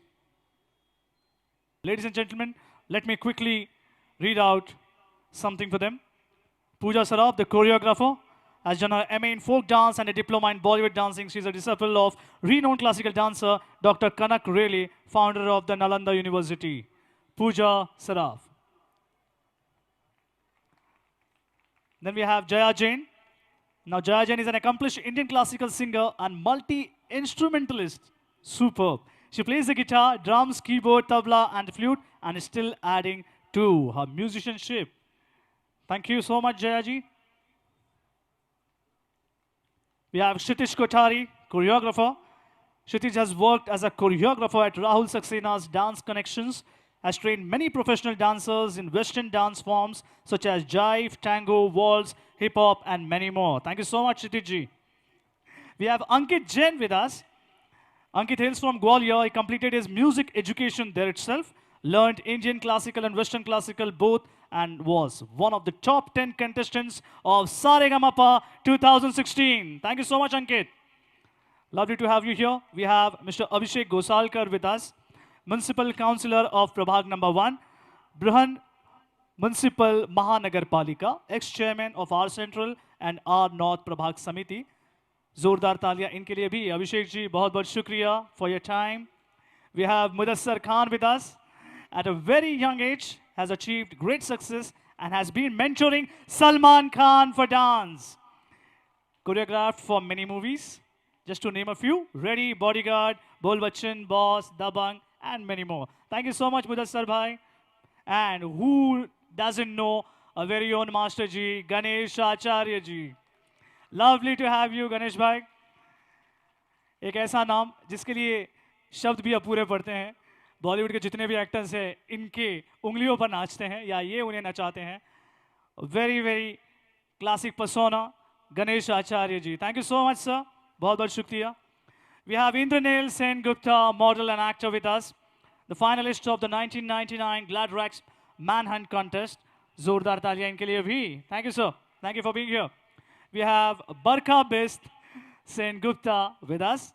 Ladies and gentlemen, let me quickly read out something for them. Pooja Saraf, the choreographer, has done her MA in folk dance and a diploma in Bollywood dancing. She's a disciple of renowned classical dancer Dr. Kanak Reli, founder of the Nalanda University. Pooja Saraf. Then we have Jaya Jain. Now Jaya Jain is an accomplished Indian classical singer and multi-instrumentalist. Superb. She plays the guitar, drums, keyboard, tabla and flute, and is still adding to her musicianship. Thank you so much, Jaya ji. We have Kshitiz Kothari, choreographer. Kshitiz has worked as a choreographer at Rahul Saxena's Dance Connections, has trained many professional dancers in Western dance forms such as jive, tango, waltz, hip-hop, and many more. Thank you so much, Kshitiz ji. We have Ankit Jain with us. Ankit hails from Gwalior. He completed his music education there itself, learned Indian classical and Western classical both, and was one of the top 10 contestants of Saregamapa 2016. Thank you so much, Ankit. Lovely to have you here. We have Mr. Abhishek Ghosalkar with us, Municipal Councillor of Prabhag number 1, Bruhan Municipal Mahanagarpalika, ex-chairman of R Central and R North Prabhag Samiti. जोरदार तालियां इनके लिए भी. अभिषेक जी, बहुत बहुत शुक्रिया for your time. We have Mudassar Khan with us. At a very young age, has achieved great success and has been mentoring Salman Khan for dance. Choreographed for many movies, just to name a few: Ready, Bodyguard, Bol Bachchan, Boss, Dabang, and many more. Thank you so much, Mudassar bhai. And who doesn't know a very own Master Ji, Ganesh Acharya ji. Lovely to have you, Ganesh bhai. एक ऐसा नाम जिसके लिए शब्द भी अपूरे पड़ते हैं. बॉलीवुड के जितने भी एक्टर्स हैं इनके उंगलियों पर नाचते हैं या ये उन्हें नचाते हैं. Very very classic persona, Ganesh Acharya ji. Thank you so much sir, बहुत बहुत शुक्रिया. We have Indranil Sen Gupta, model and actor with us, the finalist of the 1999 Gladrax Manhunt contest. जोरदार तालियां इनके लिए भी. Thank you sir. Thank you for being here. We have Barkha Bist Sen Gupta with us.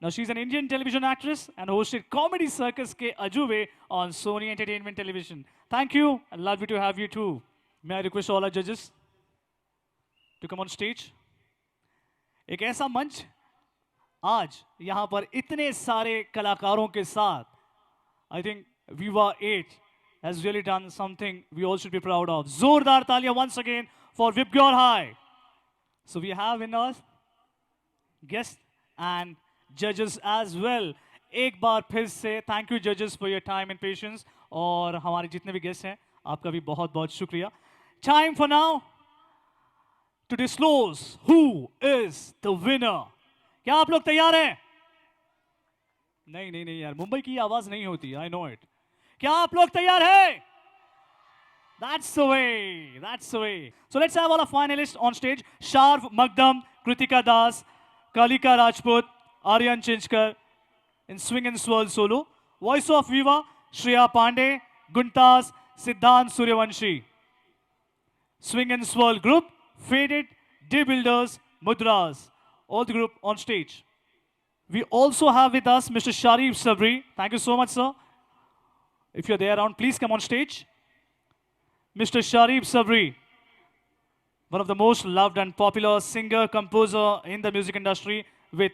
Now she's an Indian television actress and hosted Comedy Circus Ke Ajube on Sony Entertainment Television. Thank you and lovely to have you too. May I request all our judges to come on stage? एक ऐसा मंच आज यहाँ पर इतने सारे कलाकारों के साथ, I think Viva 8 has really done something we all should be proud of. जोरदार तालियां once again for Vibgyor High. So we have in us guests and judges as well. एक बार फिर से thank you judges for your time and patience, और हमारे जितने भी guests हैं आपका भी बहुत बहुत शुक्रिया. Time for now to disclose who is the winner. क्या आप लोग तैयार हैं? नहीं नहीं नहीं यार, मुंबई की आवाज नहीं होती. I know it. क्या आप लोग तैयार हैं? That's the way. That's the way. So let's have all our finalists on stage. Sharv Magdam, Kritika Das, Kalika Rajput, Aryan Chinchkar in swing and swirl solo. Voice of Viva, Shreya Pandey, Guntas, Siddhant Suryavanshi. Swing and swirl group, Faded, Day Builders, Mudras. All the group on stage. We also have with us Mr. Sharif Sabri. Thank you so much, sir. If you're there around, please come on stage. Mr. Sharif Sabri, one of the most loved and popular singer, composer in the music industry with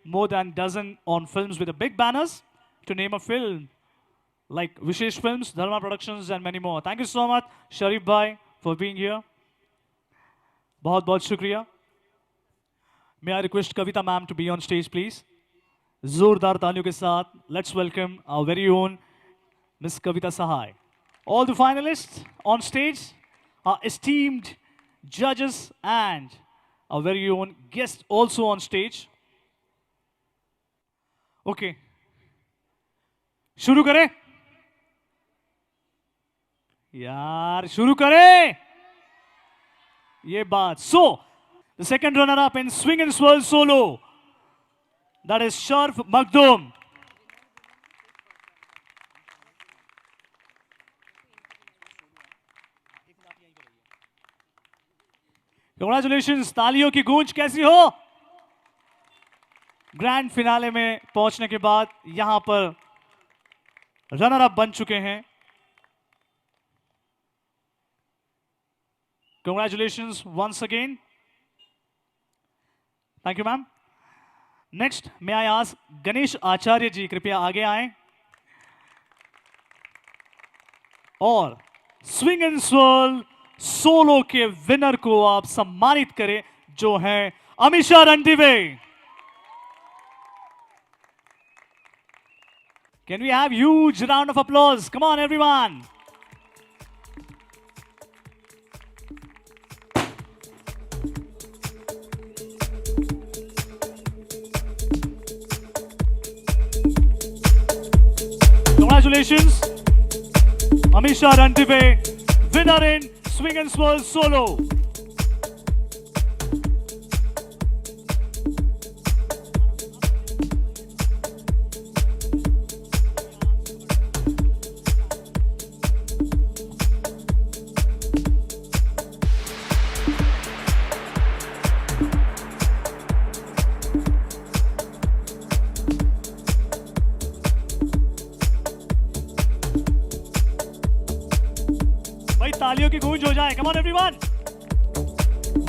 more than dozen on films with the big banners, to name a film like Vishesh Films, Dharma Productions and many more. Thank you so much, Sharif Bhai, for being here. बहुत बहुत शुक्रिया. May I request Kavita ma'am to be on stage, please? जोरदार तालियों के साथ, let's welcome our very own Miss Kavita Sahai. All the finalists on stage, our esteemed judges and our very own guest also on stage. Okay. शुरू करें? यार शुरू करें? ये बात. So, the second runner-up in Swing and Swirl Solo, that is Sharf Makhdoom. Congratulations, तालियों की गूंज कैसी हो? ग्रैंड फिनाले में पहुंचने के बाद यहां पर रनर अप बन चुके हैं. Congratulations once again. Thank you, ma'am. Next, may I ask Ganesh Acharya जी कृपया आगे आएं और Swing and Swirl सोलो के विनर को आप सम्मानित करें जो हैं Amisha Ranadive. Can we have huge round of applause? Come on, everyone. Congratulations, Amisha Randive, winner in Swing and Swirl Solo. तालियों की गूंज हो जाए. Come on, everyone.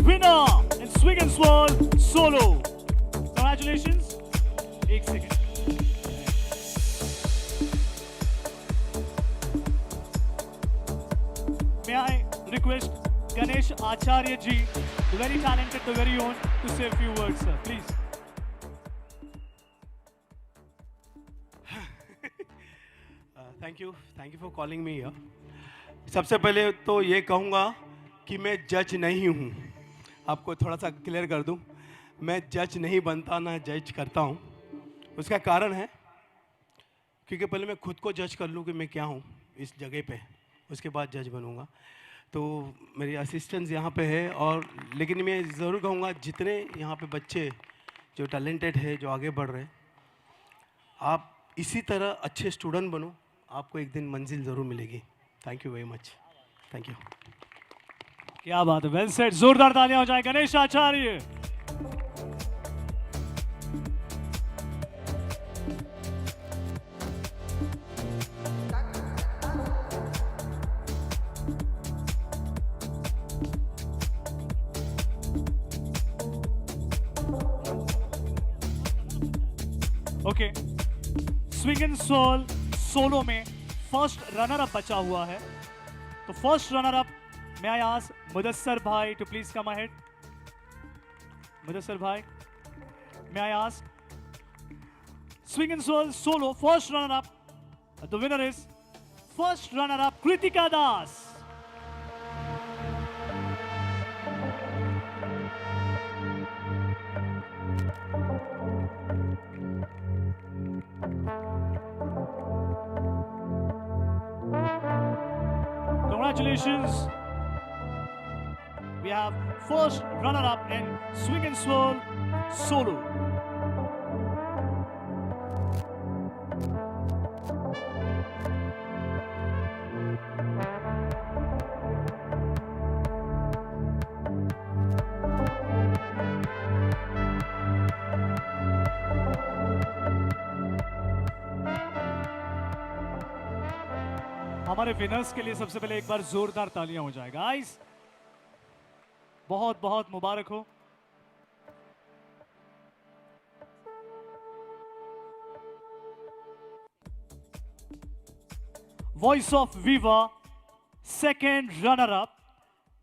Winner in Swing and Swirl Solo. Congratulations. एक second. May I request Ganesh Acharya ji, the very talented, the very own, to say a few words, sir, please. Thank you for calling me here. सबसे पहले तो ये कहूँगा कि मैं जज नहीं हूँ. आपको थोड़ा सा क्लियर कर दूँ, मैं जज नहीं बनता ना जज करता हूँ. उसका कारण है क्योंकि पहले मैं खुद को जज कर लूँ कि मैं क्या हूँ इस जगह पे, उसके बाद जज बनूँगा. तो मेरी असिस्टेंट्स यहाँ पे है और लेकिन मैं ज़रूर कहूँगा जितने यहाँ पे बच्चे जो टैलेंटेड है, जो आगे बढ़ रहे हैं, आप इसी तरह अच्छे स्टूडेंट बनो, आपको एक दिन मंजिल ज़रूर मिलेगी. Thank you very much. Thank you. क्या बात है. Well said. जोरदार तालियां हो जाए Ganesh Acharya. Okay. Swing and Swirl Solo में फर्स्ट रनर अप बचा हुआ है. तो first runner up may I ask Mudassar bhai to please come ahead. Mudassar bhai, may I ask Swing and Swirl Solo first runner up. The winner is first runner up Kritika Das. Congratulations. We have first runner-up in Swing and Swirl Solo. हमारे winners के लिए सबसे पहले एक बार जोरदार तालियां हो जाए गाइस। बहुत बहुत मुबारक हो। Voice of viva second runner up,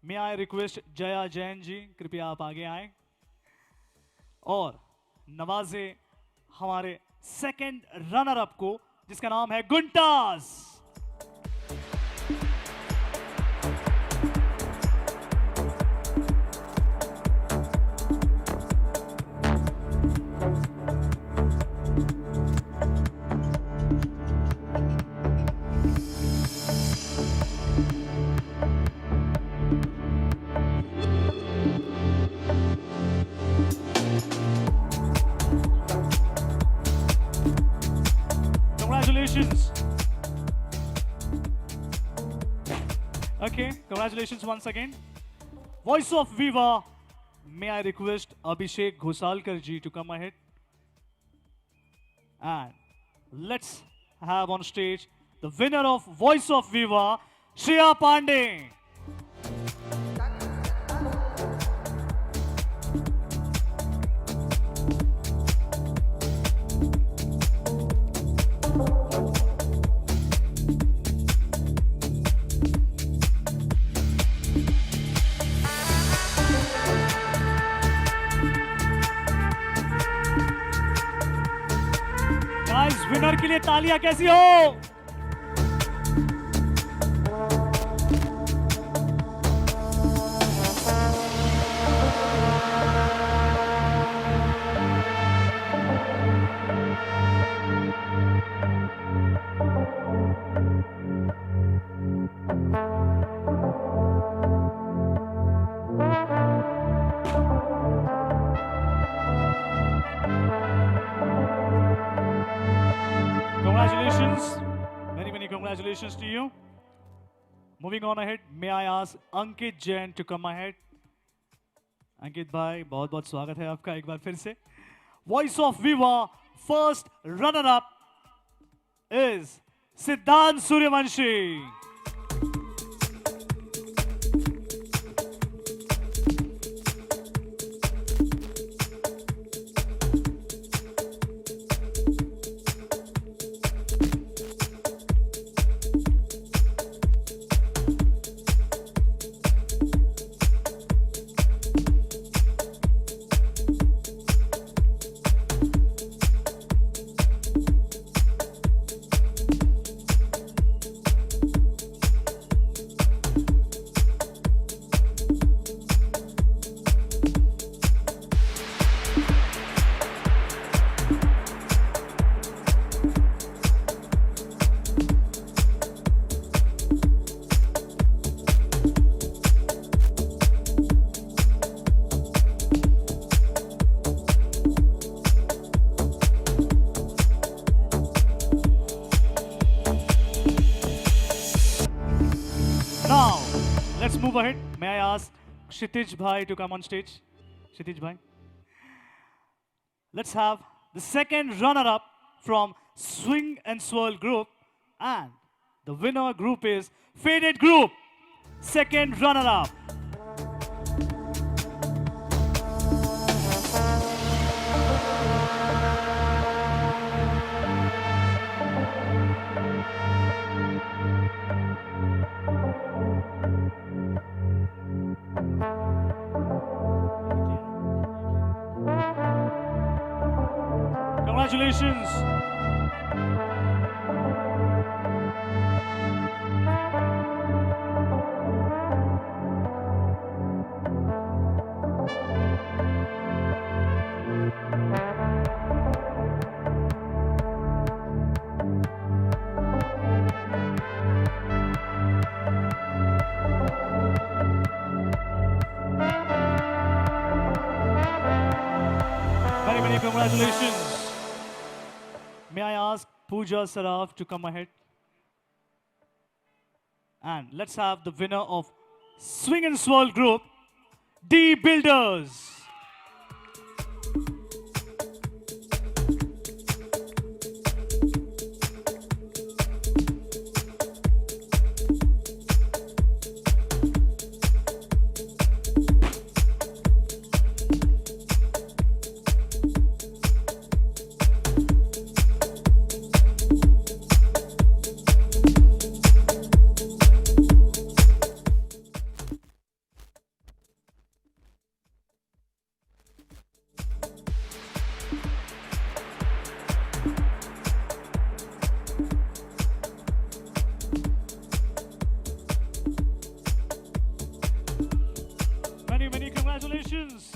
may I request Jaya Jain ji, कृपया आप आगे आए और नवाजे हमारे सेकेंड रनर अप को, जिसका नाम है गुंटास। Congratulations. Okay, congratulations once again. Voice of Viva, may I request Abhishek Ghosalkar ji to come ahead. And let's have on stage the winner of Voice of Viva, Shreya Pandey. Guys, winner के लिए तालियां कैसी हो? Congratulations. Many congratulations to you. Moving on ahead, may I ask Ankit Jain to come ahead. Ankit bhai, बहुत बहुत स्वागत है आपका एक बार फिर से. Voice of Viva, first runner up is Siddhant Suryavanshi. Now, let's move ahead. May I ask Kshitij bhai to come on stage? Kshitij bhai. Let's have the second runner-up from Swing and Swirl Group, and the winner group is Faded Group. Second runner-up. Congratulations. Many congratulations. May I ask Pooja Saraf to come ahead? And let's have the winner of Swing and Swirl Group, D Builders. Congratulations.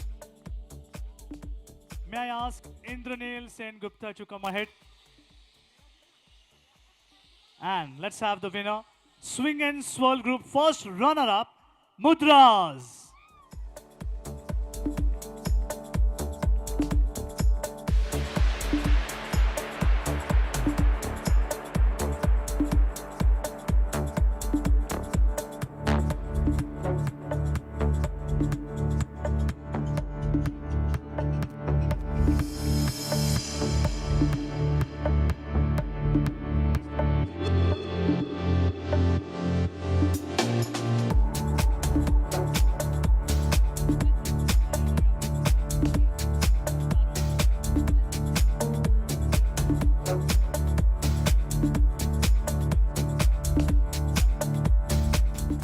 May I ask Indranil Sen Gupta to come ahead? And let's have the winner. Swing and Swirl Group first runner-up, Mudras.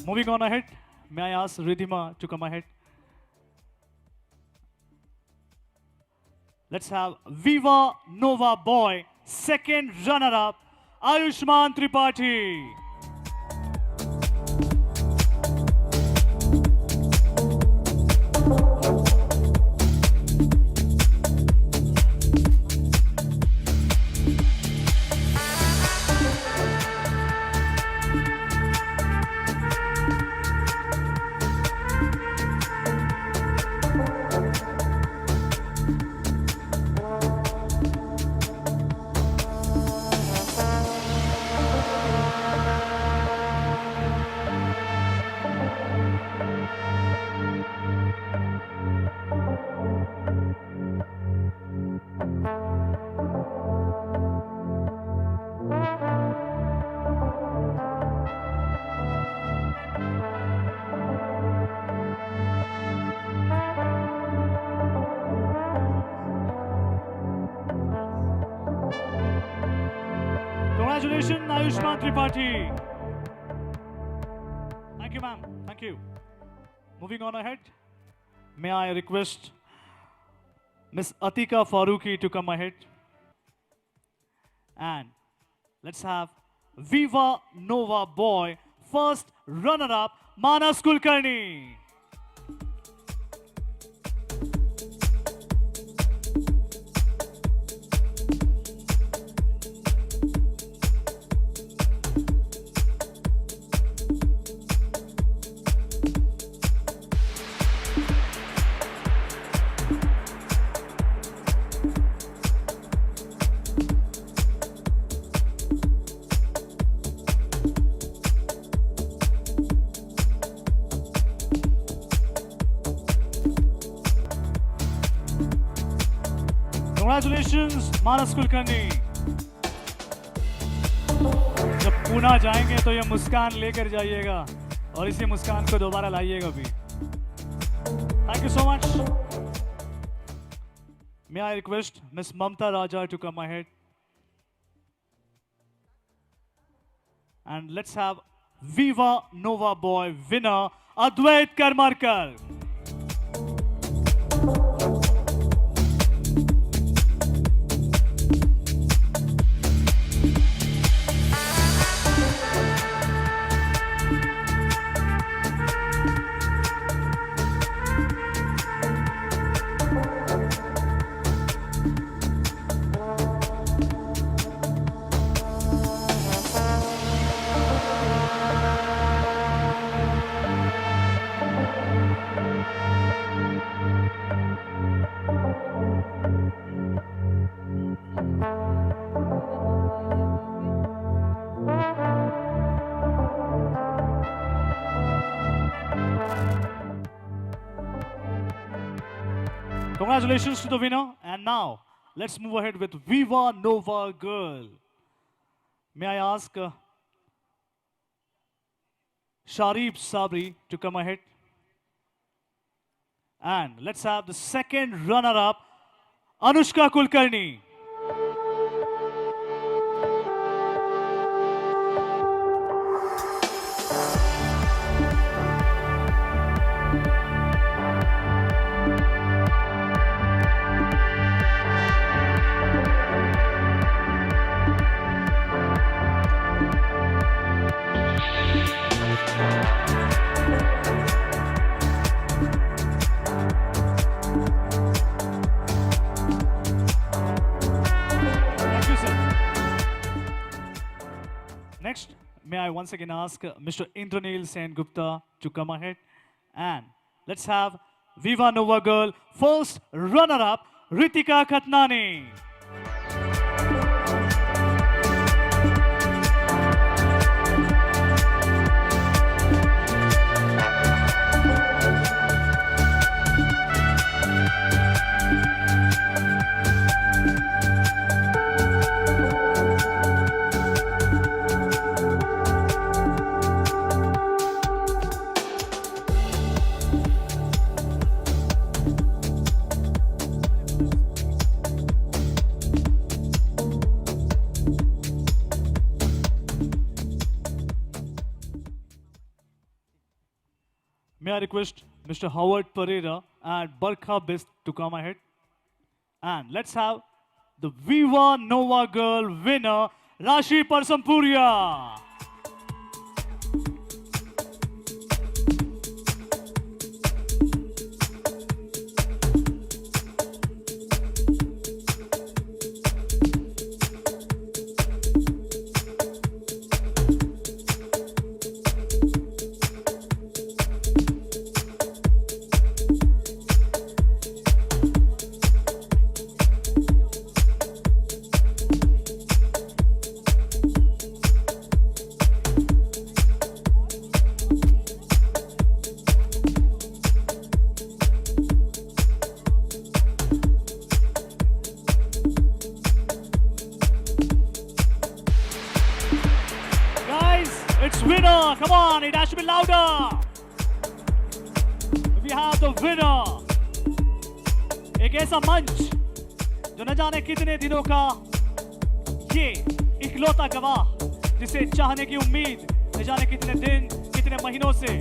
Moving on ahead, may I ask Ridhima to come ahead? Let's have Viva Nova Boy, second runner-up, Ayushman Tripathi. Congratulations, Ayushman Tripathi. Thank you, ma'am. Thank you. Moving on ahead, may I request Miss Atika Farooqi to come ahead. And let's have Viva Nova Boy, first runner-up, Manas Kulkarni. Congratulations, Manas Kulkarni. जब पूना जाएंगे तो ये मुस्कान लेकर जाइएगा और इसी मुस्कान को दोबारा लाइएगा भी. Thank you so much. May I request Miss Mamta Raja to come ahead. And let's have Viva Nova Boy winner Advait Karmarkar. Congratulations to the winner. And now, let's move ahead with Viva Nova Girl. May I ask Sharif Sabri to come ahead? And let's have the second runner-up, Anushka Kulkarni. I once again ask Mr. Indranil Sen Gupta to come ahead. And let's have Viva Nova Girl first runner-up, Ritika Khatnani. May I request Mr. Howard Pereira and Barkha Best to come ahead. And let's have the Viva Nova Girl winner, Rashi Parsampuria. It's winner. Come on, it has to be louder. We have the winner. एक ऐसा मंच जो न जाने कितने दिनों का ये इकलौता गवाह जिसे चाहने की उम्मीद न जाने कितने दिन कितने महीनों से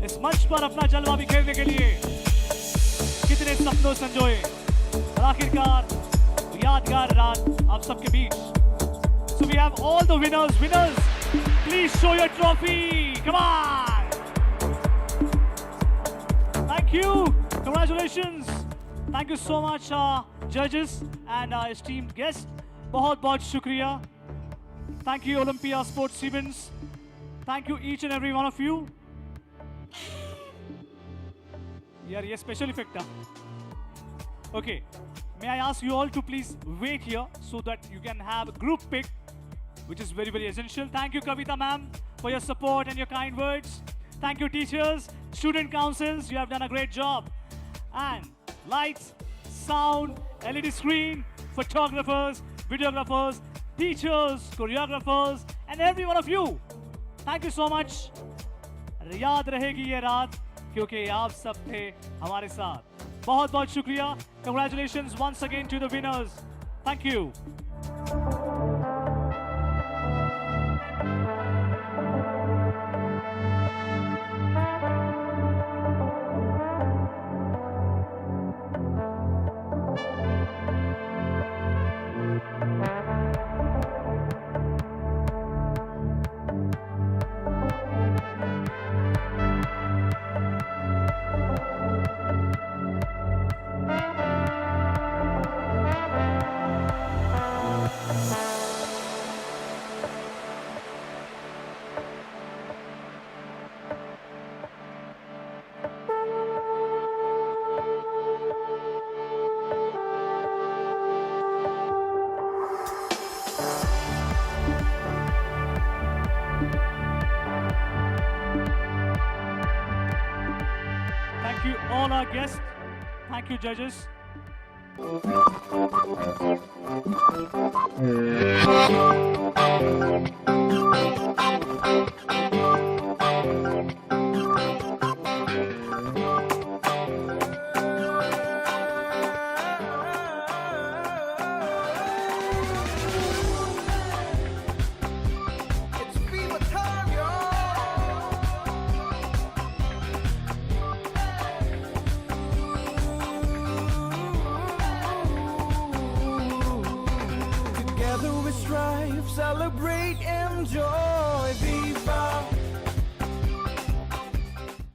इस मंच पर अपना जलवा बिखेरने के लिए कितने सपनों संजोए और आखिरकार यादगार रात आप सबके बीच. So we have all the winners. Please show your trophy. Come on. Thank you. Congratulations. Thank you so much, judges and esteemed guests. बहुत शुक्रिया. Thank you, Olympia Sports Events. Thank you, each and every one of you. यार ये special effect है. Okay. May I ask you all to please wait here so that you can have a group pic, which is very, very essential. Thank you, Kavita ma'am, for your support and your kind words. Thank you, teachers, student councils. You have done a great job. And lights, sound, LED screen, photographers, videographers, teachers, choreographers, and every one of you. Thank you so much. याद रहेगी ये रात क्योंकि आप सब थे हमारे साथ. बहुत शुक्रिया. Congratulations once again to the winners. Thank you. Thank you all our guests. Thank you judges. Together we strive, celebrate, enjoy.